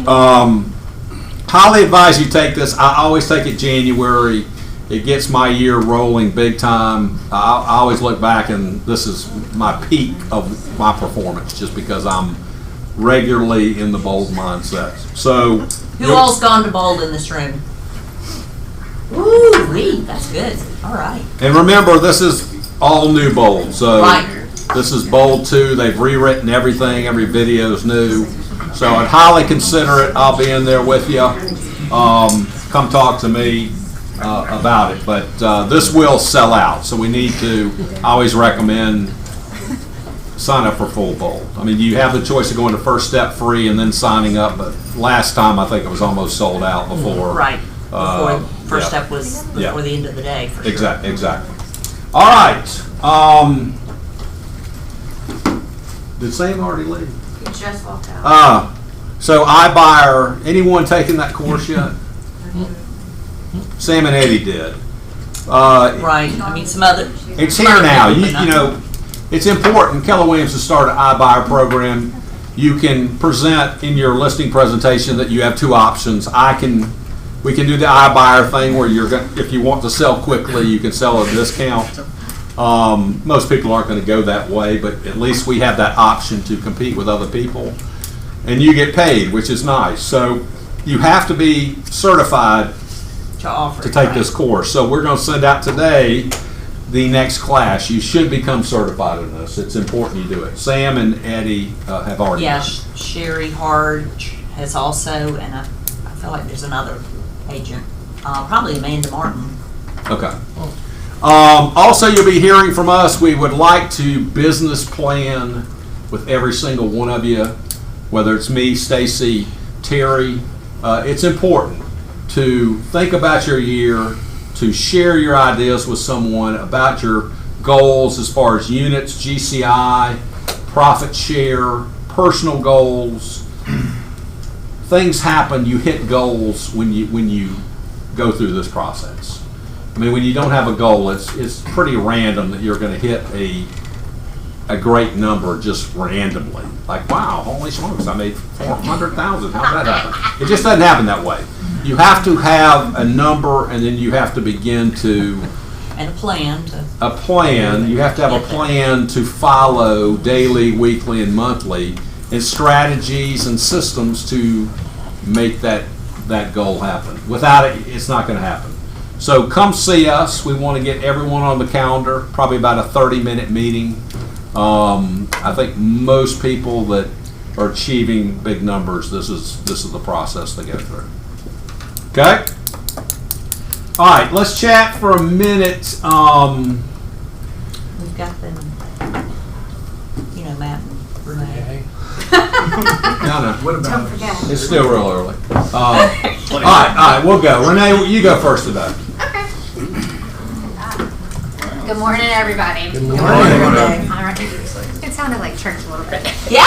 highly advise you take this. I always take it January. It gets my year rolling big time. I always look back and this is my peak of my performance just because I'm regularly in the Bold mindset. So, Who all's gone to Bold in this room? Ooh, that's good. All right. and remember, this is all new Bold. So, Right. this is Bold 2. They've rewritten everything. Every video is new. So, I'd highly consider it. I'll be in there with you. Come talk to me about it. But this will sell out. So, we need to, I always recommend sign up for full Bold. I mean, you have the choice of going to First Step free and then signing up, but last time I think it was almost sold out before. Right. Before First yeah. Step was before Yeah. the end of the day. For sure. Exactly. All right. Did Sam already leave? You just walked out. So iBuyer, anyone taking that course yet? Sam and Eddie did. Right. I mean, some other. It's some here other now. people, You but not- know, it's important. Keller Williams has started an iBuyer program. You can present in your listing presentation that you have two options. We can do the iBuyer thing where if you want to sell quickly, you can sell at a discount. Most people aren't going to go that way, but at least we have that option to compete with other people. And you get paid, which is nice. So you have to be certified to take this course. So we're going to send out today the next class. You should become certified in this. It's important you do it. Sam and Eddie have already Yeah, done it. Sherry Hard has also, and I feel like there's another agent, probably Amanda Martin. Okay. Also, you'll be hearing from us. We would like to business plan with every single one of you, whether it's me, Stacy, Terry. It's important to think about your year, to share your ideas with someone about your goals as far as units, GCI, profit share, personal goals. Things happen. You hit goals when you go through this process. I mean, when you don't have a goal, it's pretty random that you're going to hit a great number just randomly. Like, wow, holy smokes, I made 400,000. How'd that happen? It just doesn't happen that way. You have to have a number, and then you have to begin to And a plan to. You have to have a plan to follow daily, weekly, and monthly, and strategies and systems to make that goal happen. Without it, it's not going to happen. So come see us. We want to get everyone on the calendar, probably about a 30-minute meeting. I think most people that are achieving big numbers, this is the process they go through. Okay? All right, let's chat for a minute. We've got them, Matt and Renee. No. What about? Don't forget. It's still real early. All right, we'll go. Renee, you go first today. Good morning, everybody. Good morning. All right. It sounded like church a little bit. Yeah.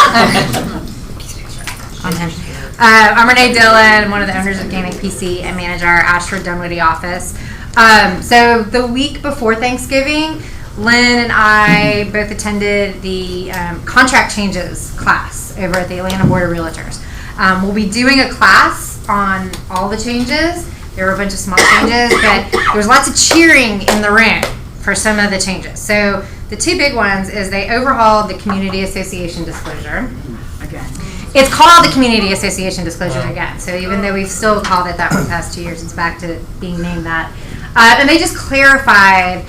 I'm Renee Dillon, one of the owners of Gaming PC and manage our Ashford Dunwoody office. So the week before Thanksgiving, Lynn and I both attended the contract changes class over at the Atlanta Board of Realtors. We'll be doing a class on all the changes. There were a bunch of small changes, but there was lots of cheering in the room for some of the changes. So the two big ones is they overhauled the Community Association disclosure. Again. It's called the Community Association disclosure again. So even though we've still called it that for the past 2 years, it's back to being named that. And they just clarified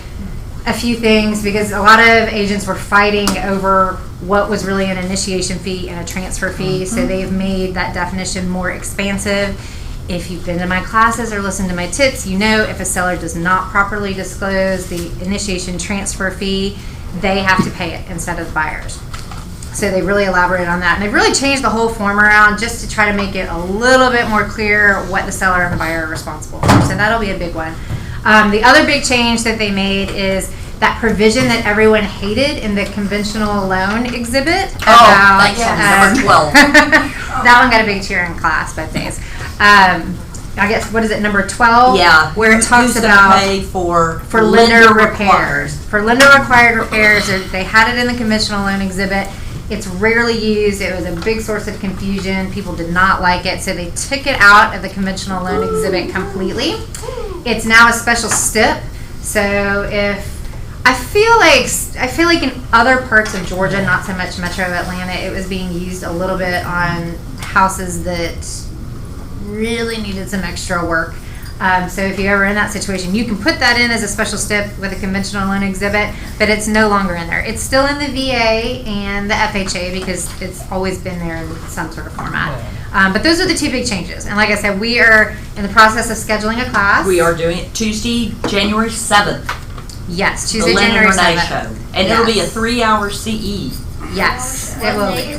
a few things because a lot of agents were fighting over what was really an initiation fee and a transfer fee. So they've made that definition more expansive. If you've been to my classes or listened to my tips, you know if a seller does not properly disclose the initiation transfer fee, they have to pay it instead of the buyers. So they really elaborated on that. And they've really changed the whole form around just to try to make it a little bit more clear what the seller and the buyer are responsible for. So that'll be a big one. The other big change that they made is that provision that everyone hated in the conventional loan exhibit about number 12. that one got a big cheer in class both days. I guess, what is it, number 12? Yeah, where it talks who's gonna about pay for lender required. repairs. For lender required repairs, they had it in the conventional loan exhibit. It's rarely used. It was a big source of confusion. People did not like it, so they took it out of the conventional loan exhibit completely. It's now a special stip. So I feel like in other parts of Georgia, not so much Metro Atlanta, it was being used a little bit on houses that really needed some extra work. So if you're ever in that situation, you can put that in as a special stip with a conventional loan exhibit, but it's no longer in there. It's still in the VA and the FHA because it's always been there in some sort of format. But those are the two big changes. And like I said, we are in the process of scheduling a class. We are doing it Tuesday, January 7th. Yes, Tuesday, the Lynn January and Renee 7th. show. And it'll be a 3-hour CE. Yes, it will be.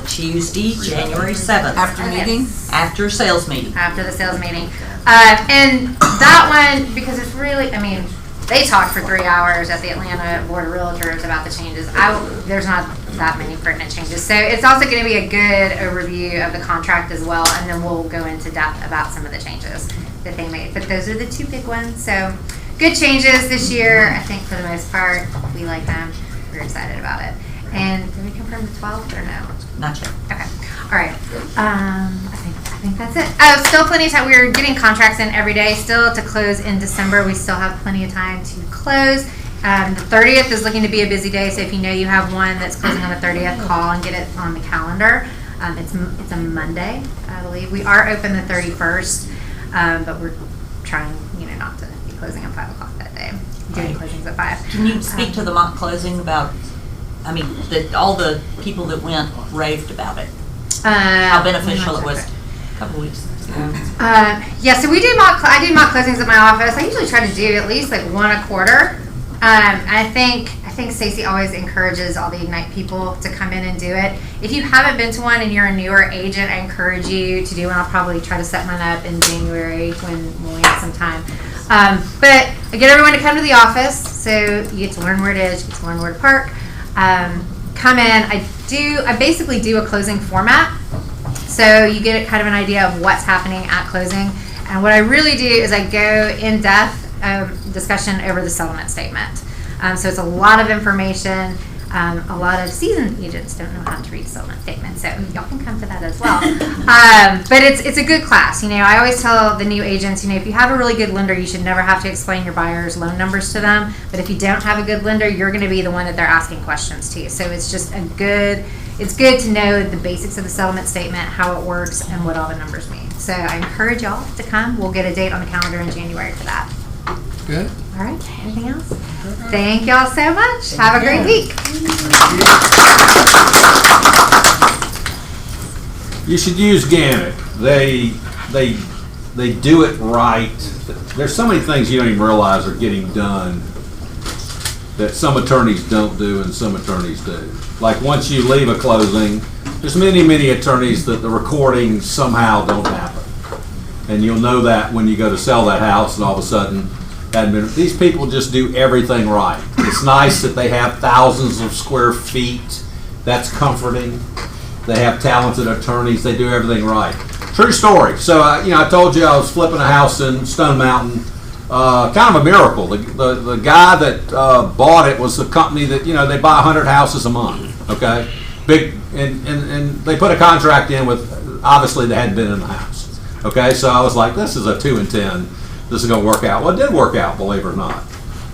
Tuesday, January 7th. After meeting? After sales meeting. After the sales meeting. And that one, because it's really, they talked for 3 hours at the Atlanta Board of Realtors about the changes. There's not that many pertinent changes. So it's also going to be a good overview of the contract as well, and then we'll go into depth about some of the changes that they made. But those are the two big ones. So good changes this year. I think for the most part, we like them. We're excited about it. And did we confirm the 12th or no? Not yet. Okay. All right. I think that's it. Oh, still plenty of time. We're getting contracts in every day. Still to close in December. We still have plenty of time to close. The 30th is looking to be a busy day. So if you know you have one that's closing on the 30th, call and get it on the calendar. It's a Monday, I believe. We are open the 31st, but we're trying, not to be closing at 5 o'clock that day. Doing closings at 5. Can you speak to the mock closing about? All the people that went raved about it. How beneficial it was a couple weeks ago. Yeah, so we do I do mock closings at my office. I usually try to do at least like one a quarter. I think Stacey always encourages all the Ignite people to come in and do it. If you haven't been to one and you're a newer agent, I encourage you to do one. I'll probably try to set mine up in January when we have some time. But I get everyone to come to the office, so you get to learn where it is, you get to learn where to park. Come in. I basically do a closing format, so you get kind of an idea of what's happening at closing. And what I really do is I go in depth discussion over the settlement statement. So it's a lot of information. A lot of seasoned agents don't know how to read settlement statements, so y'all can come to that as well. But it's a good class. I always tell the new agents, if you have a really good lender, you should never have to explain your buyer's loan numbers to them. But if you don't have a good lender, you're going to be the one that they're asking questions to. So it's just it's good to know the basics of the settlement statement, how it works, and what all the numbers mean. So I encourage y'all to come. We'll get a date on the calendar in January for that. Good. All right, anything else? Thank y'all so much. Have a great week. You should use Gannett. They do it right. There's so many things you don't even realize are getting done that some attorneys don't do and some attorneys do. Like once you leave a closing, there's many attorneys that the recordings somehow don't happen. And you'll know that when you go to sell that house and all of a sudden, these people just do everything right. It's nice that they have thousands of square feet. That's comforting. They have talented attorneys. They do everything right. True story. So, I told you I was flipping a house in Stone Mountain. Kind of a miracle. The guy that bought it was the company that, they buy 100 houses a month. Okay? Big, and they put a contract in with, obviously they hadn't been in the house. Okay? So I was like, this is a 2 and 10. This is going to work out. Well, it did work out, believe it or not.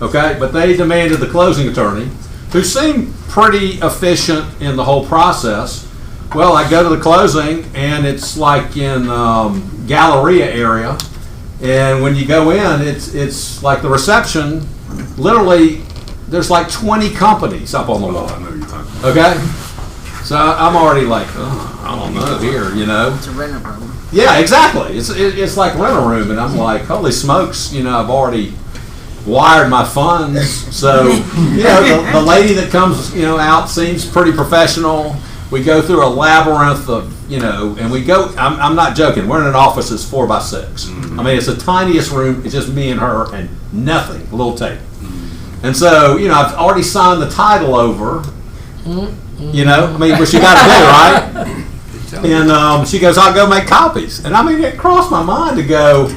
Okay? But they demanded the closing attorney, who seemed pretty efficient in the whole process. Well, I go to the closing, and it's like in Galleria area. And when you go in, it's like the reception, literally, there's like 20 companies up on the wall. Okay? So I'm already like, I don't know here, It's a rental room. Yeah, exactly. It's like rental room, and I'm like, holy smokes, I've already wired my funds. So, the lady that comes, out seems pretty professional. We go through a labyrinth of, and we go, I'm not joking, we're in an office that's 4 by 6. I mean, it's the tiniest room, it's just me and her and nothing, a little tape. And so, I've already signed the title over, which you got to do, right? And she goes, I'll go make copies. And it crossed my mind to go,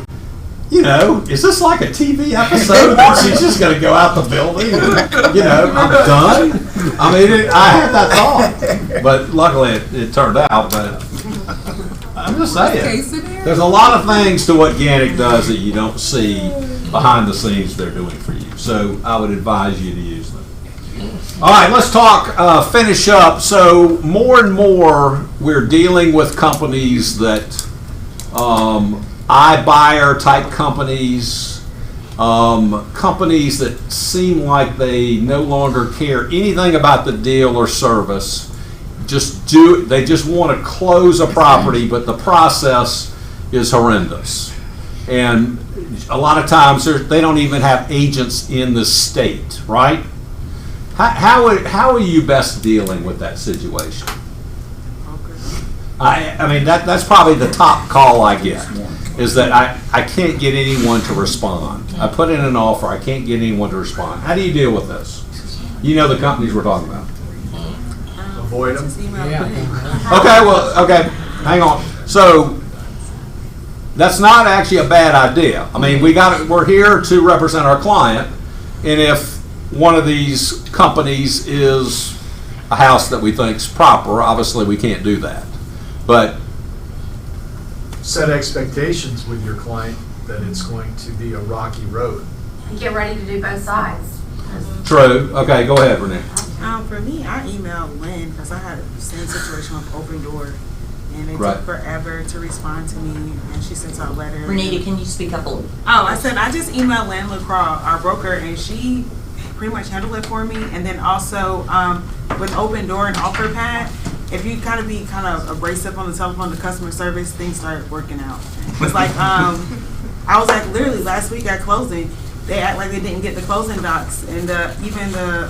is this like a TV episode that she's just going to go out the building and, I'm done? I had that thought. But luckily it turned out. But I'm just saying, there's a lot of things to what Gannett does that you don't see behind the scenes they're doing for you. So I would advise you to use them. All right, let's talk, finish up. So more and more we're dealing with companies that iBuyer type companies, companies that seem like they no longer care anything about the deal or service. They just want to close a property, but the process is horrendous. And a lot of times they don't even have agents in the state, right? How are you best dealing with that situation? That's probably the top call I get, is that I can't get anyone to respond. I put in an offer, I can't get anyone to respond. How do you deal with this? The companies we're talking about. Avoid them. Okay, hang on. So that's not actually a bad idea. We're here to represent our client, and if one of these companies is a house that we think is proper, obviously we can't do that. But set expectations with your client that it's going to be a rocky road. Get ready to do both sides. True. Okay, go ahead, Renee. For me, I emailed Lynn because I had the same situation with Open Door, and it Right. took forever to respond to me, and she sent out a letter. Renita, can you speak up a little? Oh, I said I just emailed Lynn LaCroix, our broker, and she pretty much handled it for me. And then also with Open Door and OfferPad, if you kind of be kind of abrasive on the telephone, the customer service, things start working out. It's like, I was like, literally last week at closing, they act like they didn't get the closing docs, and even the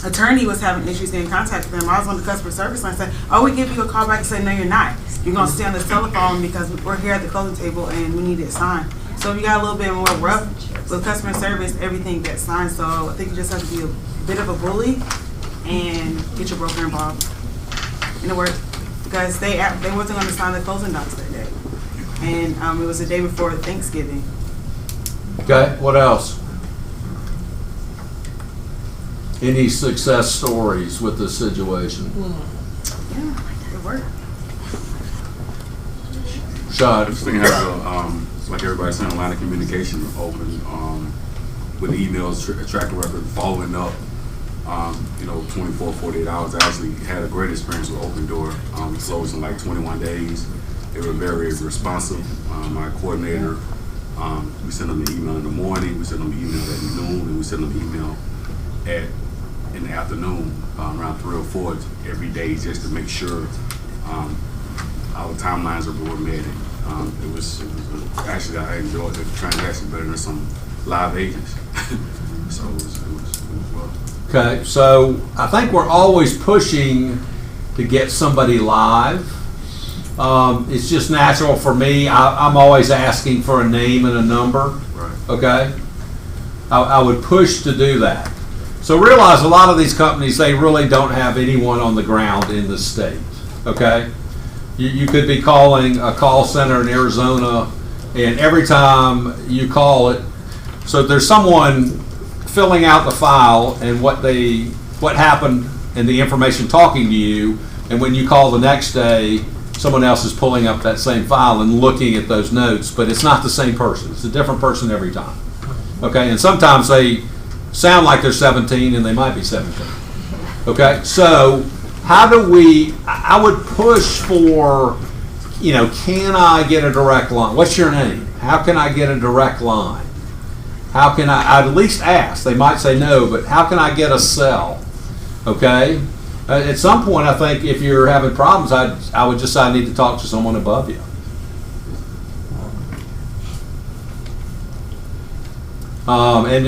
attorney was having issues getting in contact with them. I was on the customer service line and said, oh, we give you a call back and say, no, you're not. You're going to stay on this telephone because we're here at the closing table and we need it signed. So if you got a little bit more rough with customer service, everything gets signed. So I think you just have to be a bit of a bully and get your broker involved. And it worked because they wasn't going to sign the closing docs that day. And it was the day before Thanksgiving. Okay, what else? Any success stories with this situation? Yeah, it worked. Shot. Just think have like everybody's saying, a line of communication open with emails, track record, following up. 24, 48 hours. I actually had a great experience with Open Door. We closed in like 21 days. They were very responsive. My coordinator, we sent them an email in the morning, we sent them an email at noon, and we sent them an email in the afternoon, around 3 or 4 every day, just to make sure our timelines were met. It was actually, I enjoyed the transaction better than some live agents. So it was well. Okay, so I think we're always pushing to get somebody live. It's just natural for me. I'm always asking for a name and a number. Right. Okay? I would push to do that. So realize a lot of these companies, they really don't have anyone on the ground in the state. Okay? You could be calling a call center in Arizona, and every time you call it, so there's someone filling out the file and what happened and the information talking to you, and when you call the next day, someone else is pulling up that same file and looking at those notes, but it's not the same person. It's a different person every time. Okay, and sometimes they sound like they're 17 and they might be 17. Okay, so how do I would push for, can I get a direct line? What's your name? How can I get a direct line? How can I'd at least ask. They might say no, but how can I get a cell? Okay? At some point, I think if you're having problems, I would just say I need to talk to someone above you. And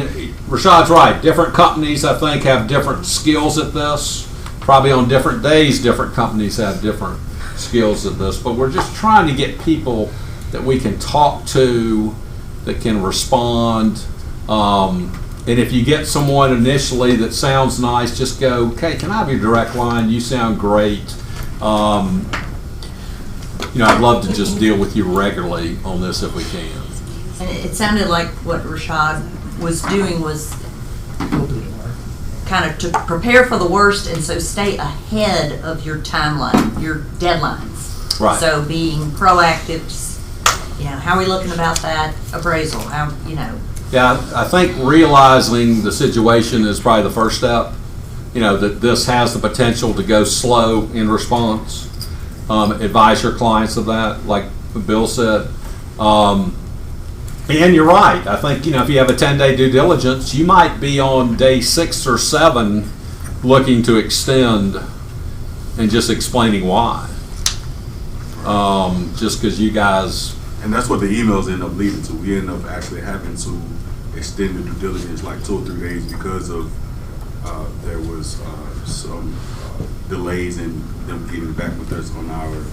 Rashad's right. Different companies, I think, have different skills at this. Probably on different days, different companies have different skills at this. But we're just trying to get people that we can talk to, that can respond. And if you get someone initially that sounds nice, just go, okay, can I have your direct line? You sound great. I'd love to just deal with you regularly on this if we can. And it sounded like what Rashad was doing was kind of to prepare for the worst, and so stay ahead of your timeline, your deadlines. Right. So being proactive, how are we looking about that appraisal? Yeah, I think realizing the situation is probably the first step. That this has the potential to go slow in response. Advise your clients of that, like Bill said. And you're right. I think, if you have a 10-day due diligence, you might be on day 6 or 7 looking to extend and just explaining why. Just because you guys... And that's what the emails end up leading to. We end up actually having to extend the due diligence like 2 or 3 days because of there was some delays in them getting back with us on our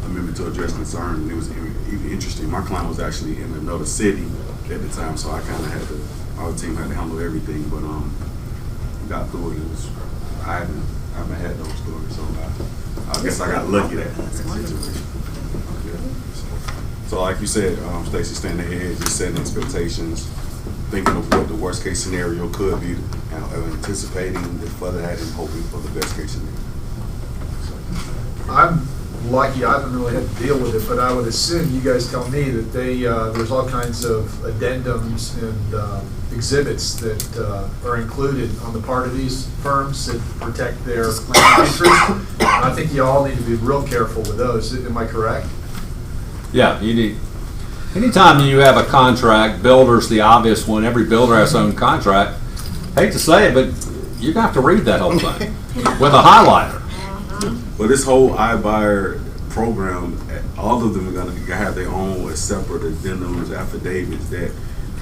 amendment to address concern. It was even interesting. My client was actually in another city at the time, so I kind of had to, our team had to handle everything, but we got through it. I haven't had those stories, so I guess I got lucky that situation. So like you said, Stacey, staying ahead, just setting expectations, thinking of what the worst case scenario could be, anticipating for that and hoping for the best case scenario. I'm lucky, I haven't really had to deal with it, but I would assume you guys tell me that there's all kinds of addendums and exhibits that are included on the part of these firms that protect their client interest. I think you all need to be real careful with those. Am I correct? Yeah, you need. Anytime you have a contract, builder's the obvious one. Every builder has their own contract. Hate to say it, but you're going to have to read that whole thing with a highlighter. But this whole iBuyer program, all of them are gonna have their own separate addendums, affidavits, that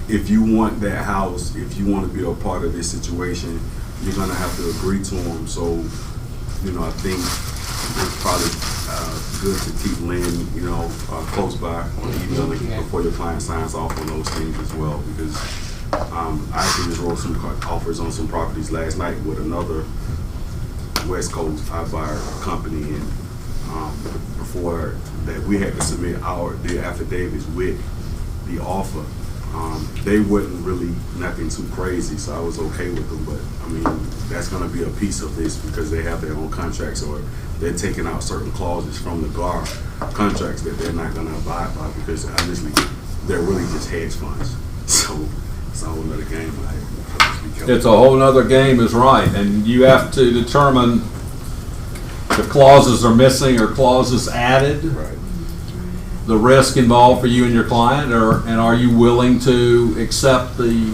if you want that house, if you want to be a part of this situation, you're gonna have to agree to them. So, I think it's probably good to keep Lynn, close by on emailing before your client signs off on those things as well, because I actually just wrote some offers on some properties last night with another West Coast iBuyer company, and before that we had to submit the affidavits with the offer. They wasn't really nothing too crazy, so I was okay with them. But I mean, that's going to be a piece of this because they have their own contracts, or they're taking out certain clauses from the GAR contracts that they're not going to abide by, because honestly, they're really just hedge funds. So it's a whole other game. It's a whole nother game, is right, and you have to determine if clauses are missing or clauses added. Right. The risk involved for you and your client, and are you willing to accept the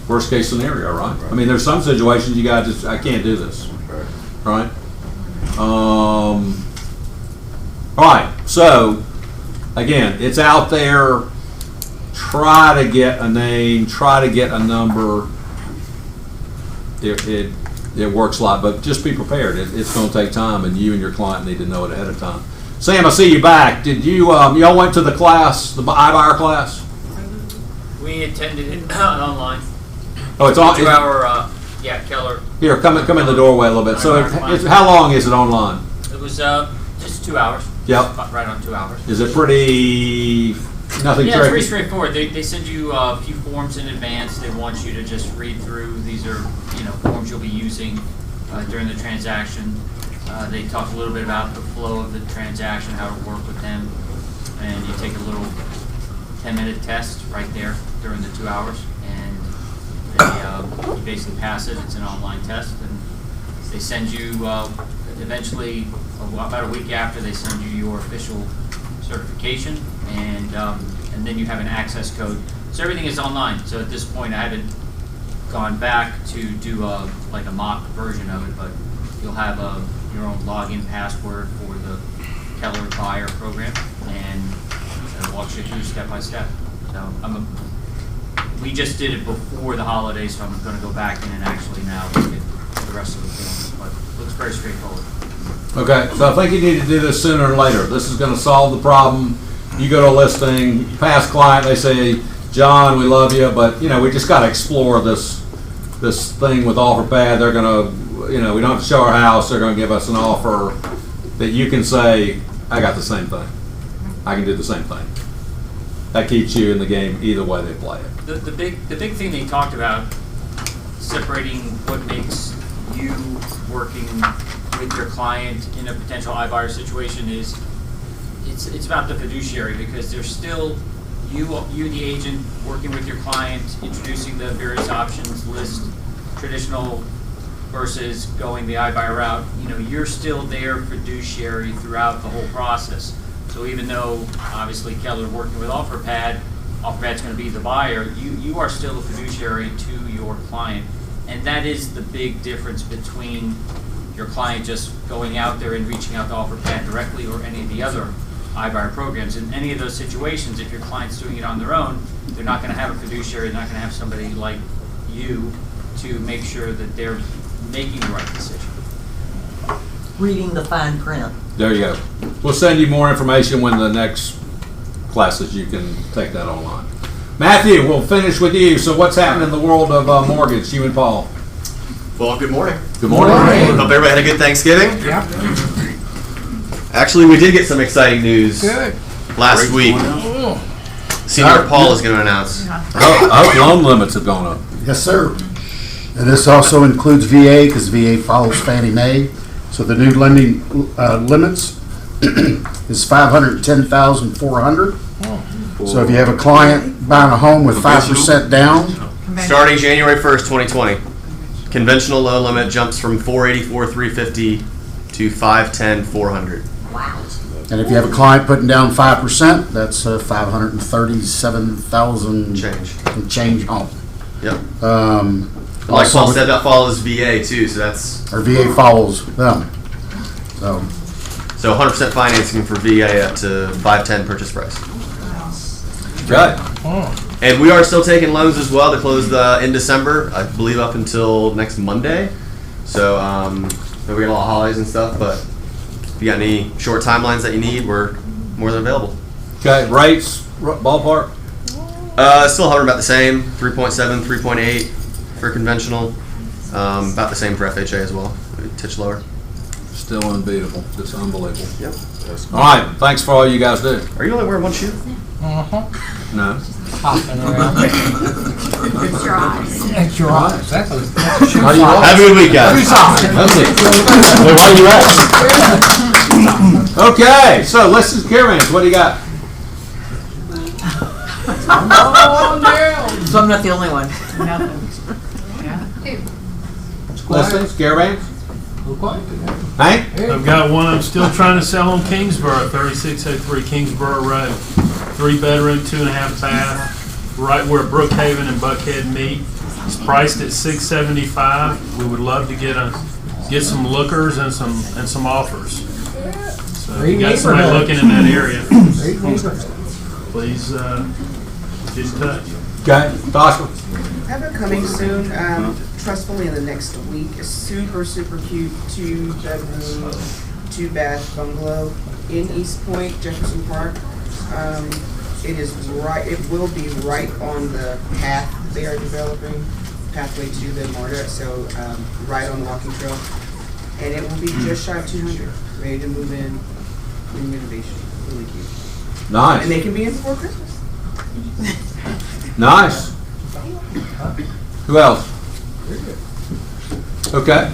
worst case scenario, right? I mean, there's some situations you gotta I can't do this, right? All right, so again, it's out there. Try to get a name, try to get a number. It works a lot, but just be prepared. It's going to take time, and you and your client need to know it ahead of time. Sam, I see you back. Did you y'all went to the class, the iBuyer class? We attended it online. Oh, it's on. 2 hour. Keller. Here, come in the doorway a little bit. So, how long is it online? It was just 2 hours. Yep. Right on 2 hours. Is it pretty? Nothing Yeah, tricky? it's pretty straightforward. They send you a few forms in advance. They want you to just read through. These are forms you'll be using during the transaction. They talk a little bit about the flow of the transaction, how to work with them, and you take a little 10-minute test right there during the 2 hours, and you basically pass it. It's an online test, and they send you eventually, about a week after, they send you your official certification, and then you have an access code. So everything is online. So at this point, I haven't gone back to do a mock version of it, but you'll have your own login password for the Keller Buyer program, and it walks you through step by step. So we just did it before the holidays, so I'm going to go back in and actually now look at the rest of the forms, but it looks very straightforward. Okay, so I think you need to do this sooner or later. This is going to solve the problem. You go to a listing, pass client, they say, John, we love you, but we just got to explore this thing with OfferPad. They're going to, we don't have to show our house. They're going to give us an offer that you can say, I got the same thing. I can do the same thing. That keeps you in the game either way they play it. The big thing they talked about, separating what makes you working with your client in a potential iBuyer situation is it's about the fiduciary, because there's still you the agent working with your client, introducing the various options list, traditional versus going the iBuyer route. You're still their fiduciary throughout the whole process. So even though obviously Keller working with OfferPad's going to be the buyer, you are still a fiduciary to your client, and that is the big difference between your client just going out there and reaching out to OfferPad directly or any of the other iBuyer programs. In any of those situations, if your client's doing it on their own, they're not going to have a fiduciary, they're not going to have somebody like you to make sure that they're making the right decision. Reading the fine print. There you go. We'll send you more information when the next classes, you can take that online. Matthew, we'll finish with you. So what's happening in the world of mortgage, you and Paul? Well, good morning. Good morning. Hope everybody had a good Thanksgiving. Yeah. Actually, we did get some exciting news last week. Senior Paul is going to announce. I hope loan limits have gone up. Yes, sir. And this also includes VA, because VA follows Fannie Mae. So the new lending limits is $510,400. So if you have a client buying a home with 5% down, Starting January 1st, 2020, conventional loan limit jumps from $484,350 to $510,400. Wow. and if you have a client putting down 5%, that's $537,000 change home. Yep. Also Like Paul said, that follows VA too, so that's... Or VA follows them. So 100% financing for VA up to 510 purchase price. Good. And we are still taking loans as well to close in December, I believe up until next Monday. So we got a lot of holidays and stuff, but if you got any short timelines that you need, we're more than available. Okay, rates, ballpark? Still hovering about the same, 3.7, 3.8 for conventional. About the same for FHA as well, a titch lower. Still unbeatable. It's unbelievable. Yep. All right, thanks for all you guys do. Are you only wearing one shoe? No. Hopping around. It's your eyes. It's your eyes. That's a How do you walk? Have a good week, guys. That's it. Wait, why are you at? Okay, so listen, caravans, what do you got? So I'm not the only one. Listings, caravans? Hank? I've got one I'm still trying to sell on Kingsborough, 3603 Kingsborough Road. 3-bedroom, 2.5 bath, right where Brookhaven and Buckhead meet. It's priced at $675. We would love to get some lookers and some offers. So if you got somebody looking in that area, please get in touch. Okay, Tasha? I have it coming soon, trustfully in the next week. A super, super cute 2-bedroom, 2-bath bungalow in East Point, Jefferson Park. It will be right on the path they are developing, pathway to the MARTA, so right on the walking trail. And it will be just shy of 200, ready to move in renovation. Really cute. Nice. And they can be in before Christmas. Nice. Who else? Okay.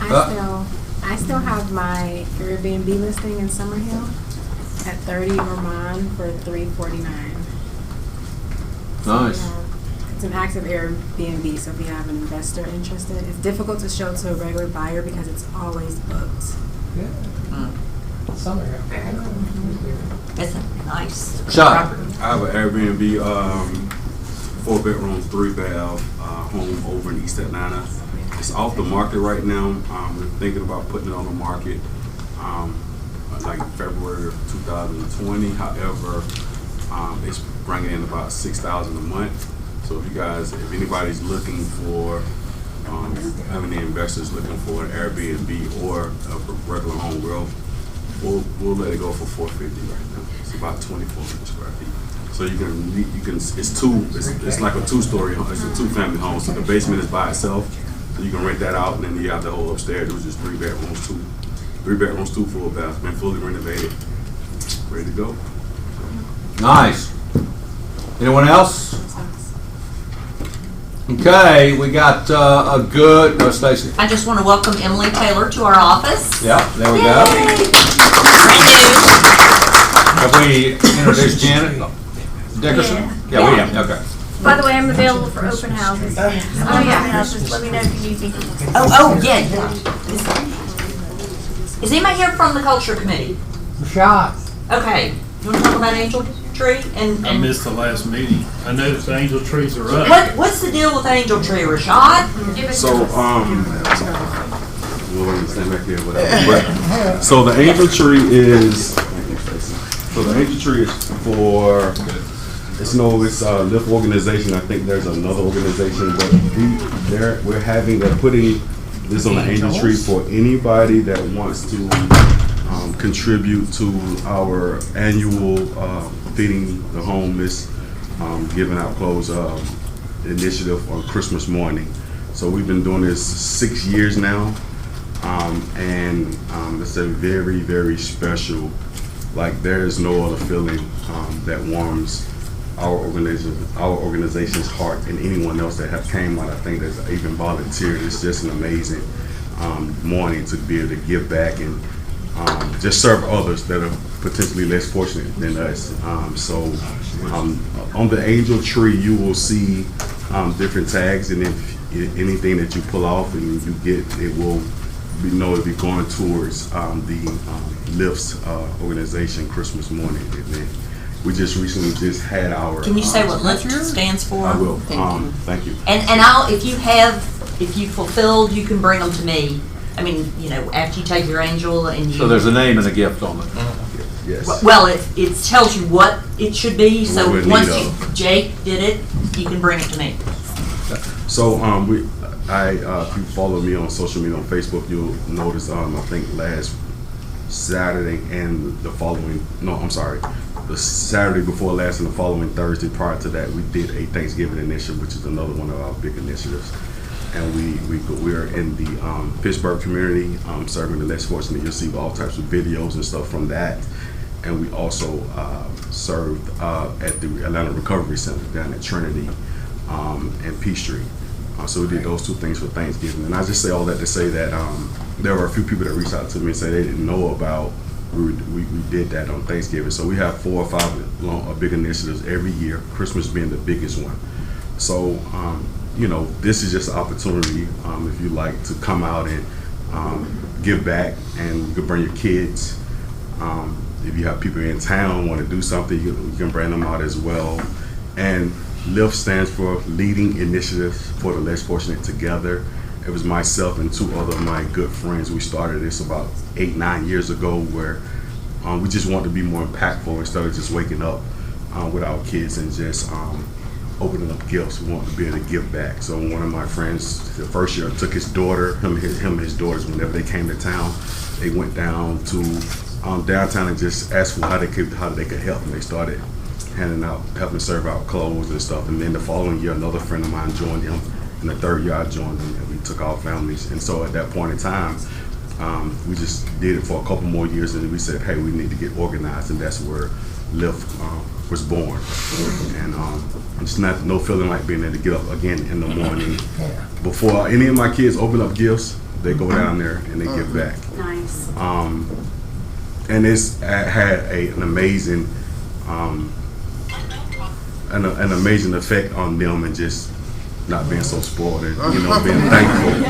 I still have my Airbnb listing in Summerhill at 30 Vermont for $349. Nice. It's an active Airbnb, so if you have an investor interested, it's difficult to show to a regular buyer because it's always booked. Summerhill. It's a nice Shot. property. I have an Airbnb, 4 bedrooms, 3 bath, home over in East Atlanta. It's off the market right now. We're thinking about putting it on the market like February of 2020. However, it's bringing in about $6,000 a month. So if anybody's looking for, have any investors looking for an Airbnb or a regular home, we'll let it go for $450 right now. It's about 2,400 square feet. So you can it's like a 2-story home. It's a 2-family home. So the basement is by itself. So you can rent that out, and then you have the whole upstairs, which is 3 bedrooms, 2 full baths. Been fully renovated, ready to go. Nice. Anyone else? Okay, we got a good, Stacy. I just want to welcome Emily Taylor to our office. Yeah, there we go. Have we introduced Janet Dickerson? Yeah, we have. Okay. By the way, I'm available for open houses. Just let me know if you need me. Yeah. Is anybody here from the Culture Committee? Shot. Okay. You want to talk about Angel Tree? I missed the last meeting. I know that the angel trees are up. What's the deal with Angel Tree, Rashad? So, we'll stand back here, whatever. So the angel tree is, for, it's a Lyft organization. I think there's another organization, but they're putting this on the angel tree for anybody that wants to contribute to our annual feeding the homeless, giving out clothes initiative on Christmas morning. So we've been doing this 6 years now, and it's a very, very special. Like there is no other feeling that warms our organization's heart, and anyone else that have came out. I think that's even volunteered. It's just an amazing morning to be able to give back and just serve others that are potentially less fortunate than us. So on the angel tree, you will see different tags, and if anything that you pull off and you get, it will it'll be going towards the Lyft's organization Christmas morning event. We just recently had our. Can you say what Lyft stands for? I will. Thank you. And if you fulfilled, you can bring them to me. I mean, you know, after you take your angel and you. So there's a name and a gift on it. Yes. Well, it tells you what it should be, so What we once need Jake did it, you can bring it to me. So if you follow me on social media on Facebook, you'll notice I think last Saturday and the Saturday before last and the following Thursday prior to that, we did a Thanksgiving initiative, which is another one of our big initiatives. And we are in the Pittsburgh community, serving the less fortunate. You'll see all types of videos and stuff from that. And we also served at the Atlanta Recovery Center down at Trinity and Peachtree. So we did those two things for Thanksgiving. And I just say all that to say that there were a few people that reached out to me and said they didn't know about we did that on Thanksgiving. So we have 4 or 5 big initiatives every year, Christmas being the biggest one. So, this is just an opportunity if you like to come out and give back, and you can bring your kids. If you have people in town want to do something, you can bring them out as well. And LIFT stands for Leading Initiatives for the Less Fortunate Together. It was myself and 2 other of my good friends. We started this about 8-9 years ago, where we just wanted to be more impactful instead of just waking up with our kids and just opening up gifts. We wanted to be able to give back. So one of my friends, the first year, took him and his daughters, whenever they came to town, they went down to downtown and just asked for how they could help. And they started helping serve out clothes and stuff. And then the following year, another friend of mine joined him. And the third year, I joined him, and we took our families. And so at that point in time, we just did it for a couple more years, and we said, hey, we need to get organized, and that's where LIFT was born. And it's no feeling like being able to get up again in the morning. Before any of my kids open up gifts, they go down there and they give back. Nice. And it's had an amazing an amazing effect on them, and just not being so spoiled, and being thankful.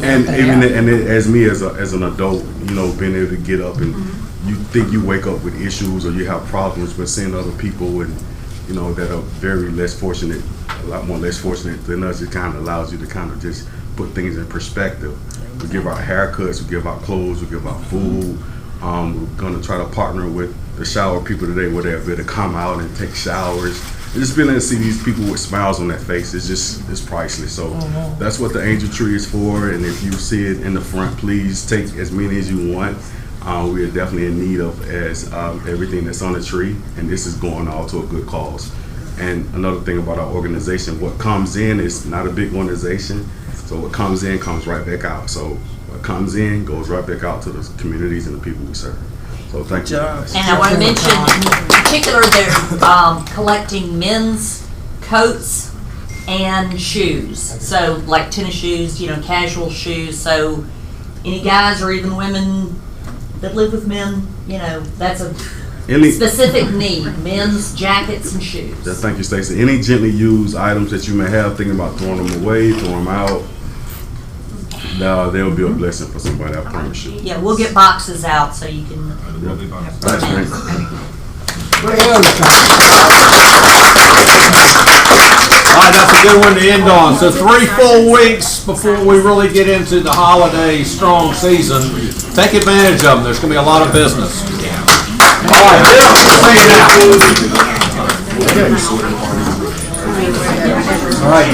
And even as me as an adult, being able to get up and you think you wake up with issues or you have problems, but seeing other people and that are very less fortunate, a lot more less fortunate than us, it kind of allows you to kind of just put things in perspective. We give out haircuts, we give out clothes, we give out food. We're gonna try to partner with the shower people today, where they're able to come out and take showers. And just being able to see these people with smiles on their face, it's priceless. So that's what the Angel Tree is for. And if you see it in the front, please take as many as you want. We are definitely in need of everything that's on the tree, and this is going all to a good cause. And another thing about our organization, what comes in is not a big organization, so what comes in comes right back out. So what comes in goes right back out to the communities and the people we serve. So thank you. And I want to mention, in particular, they're collecting men's coats and shoes. So like tennis shoes, casual shoes. So any guys or even women that live with men, that's a specific need. Men's jackets and shoes. Thank you, Stacey. Any gently used items that you may have, thinking about throwing them away, throwing them out, they'll be a blessing for somebody, I promise you. Yeah, we'll get boxes out so you can. That's great. All right, that's a good one to end on. So 3 full weeks before we really get into the holiday strong season. Take advantage of them. There's going to be a lot of business. All right, Bill, see you now. All right.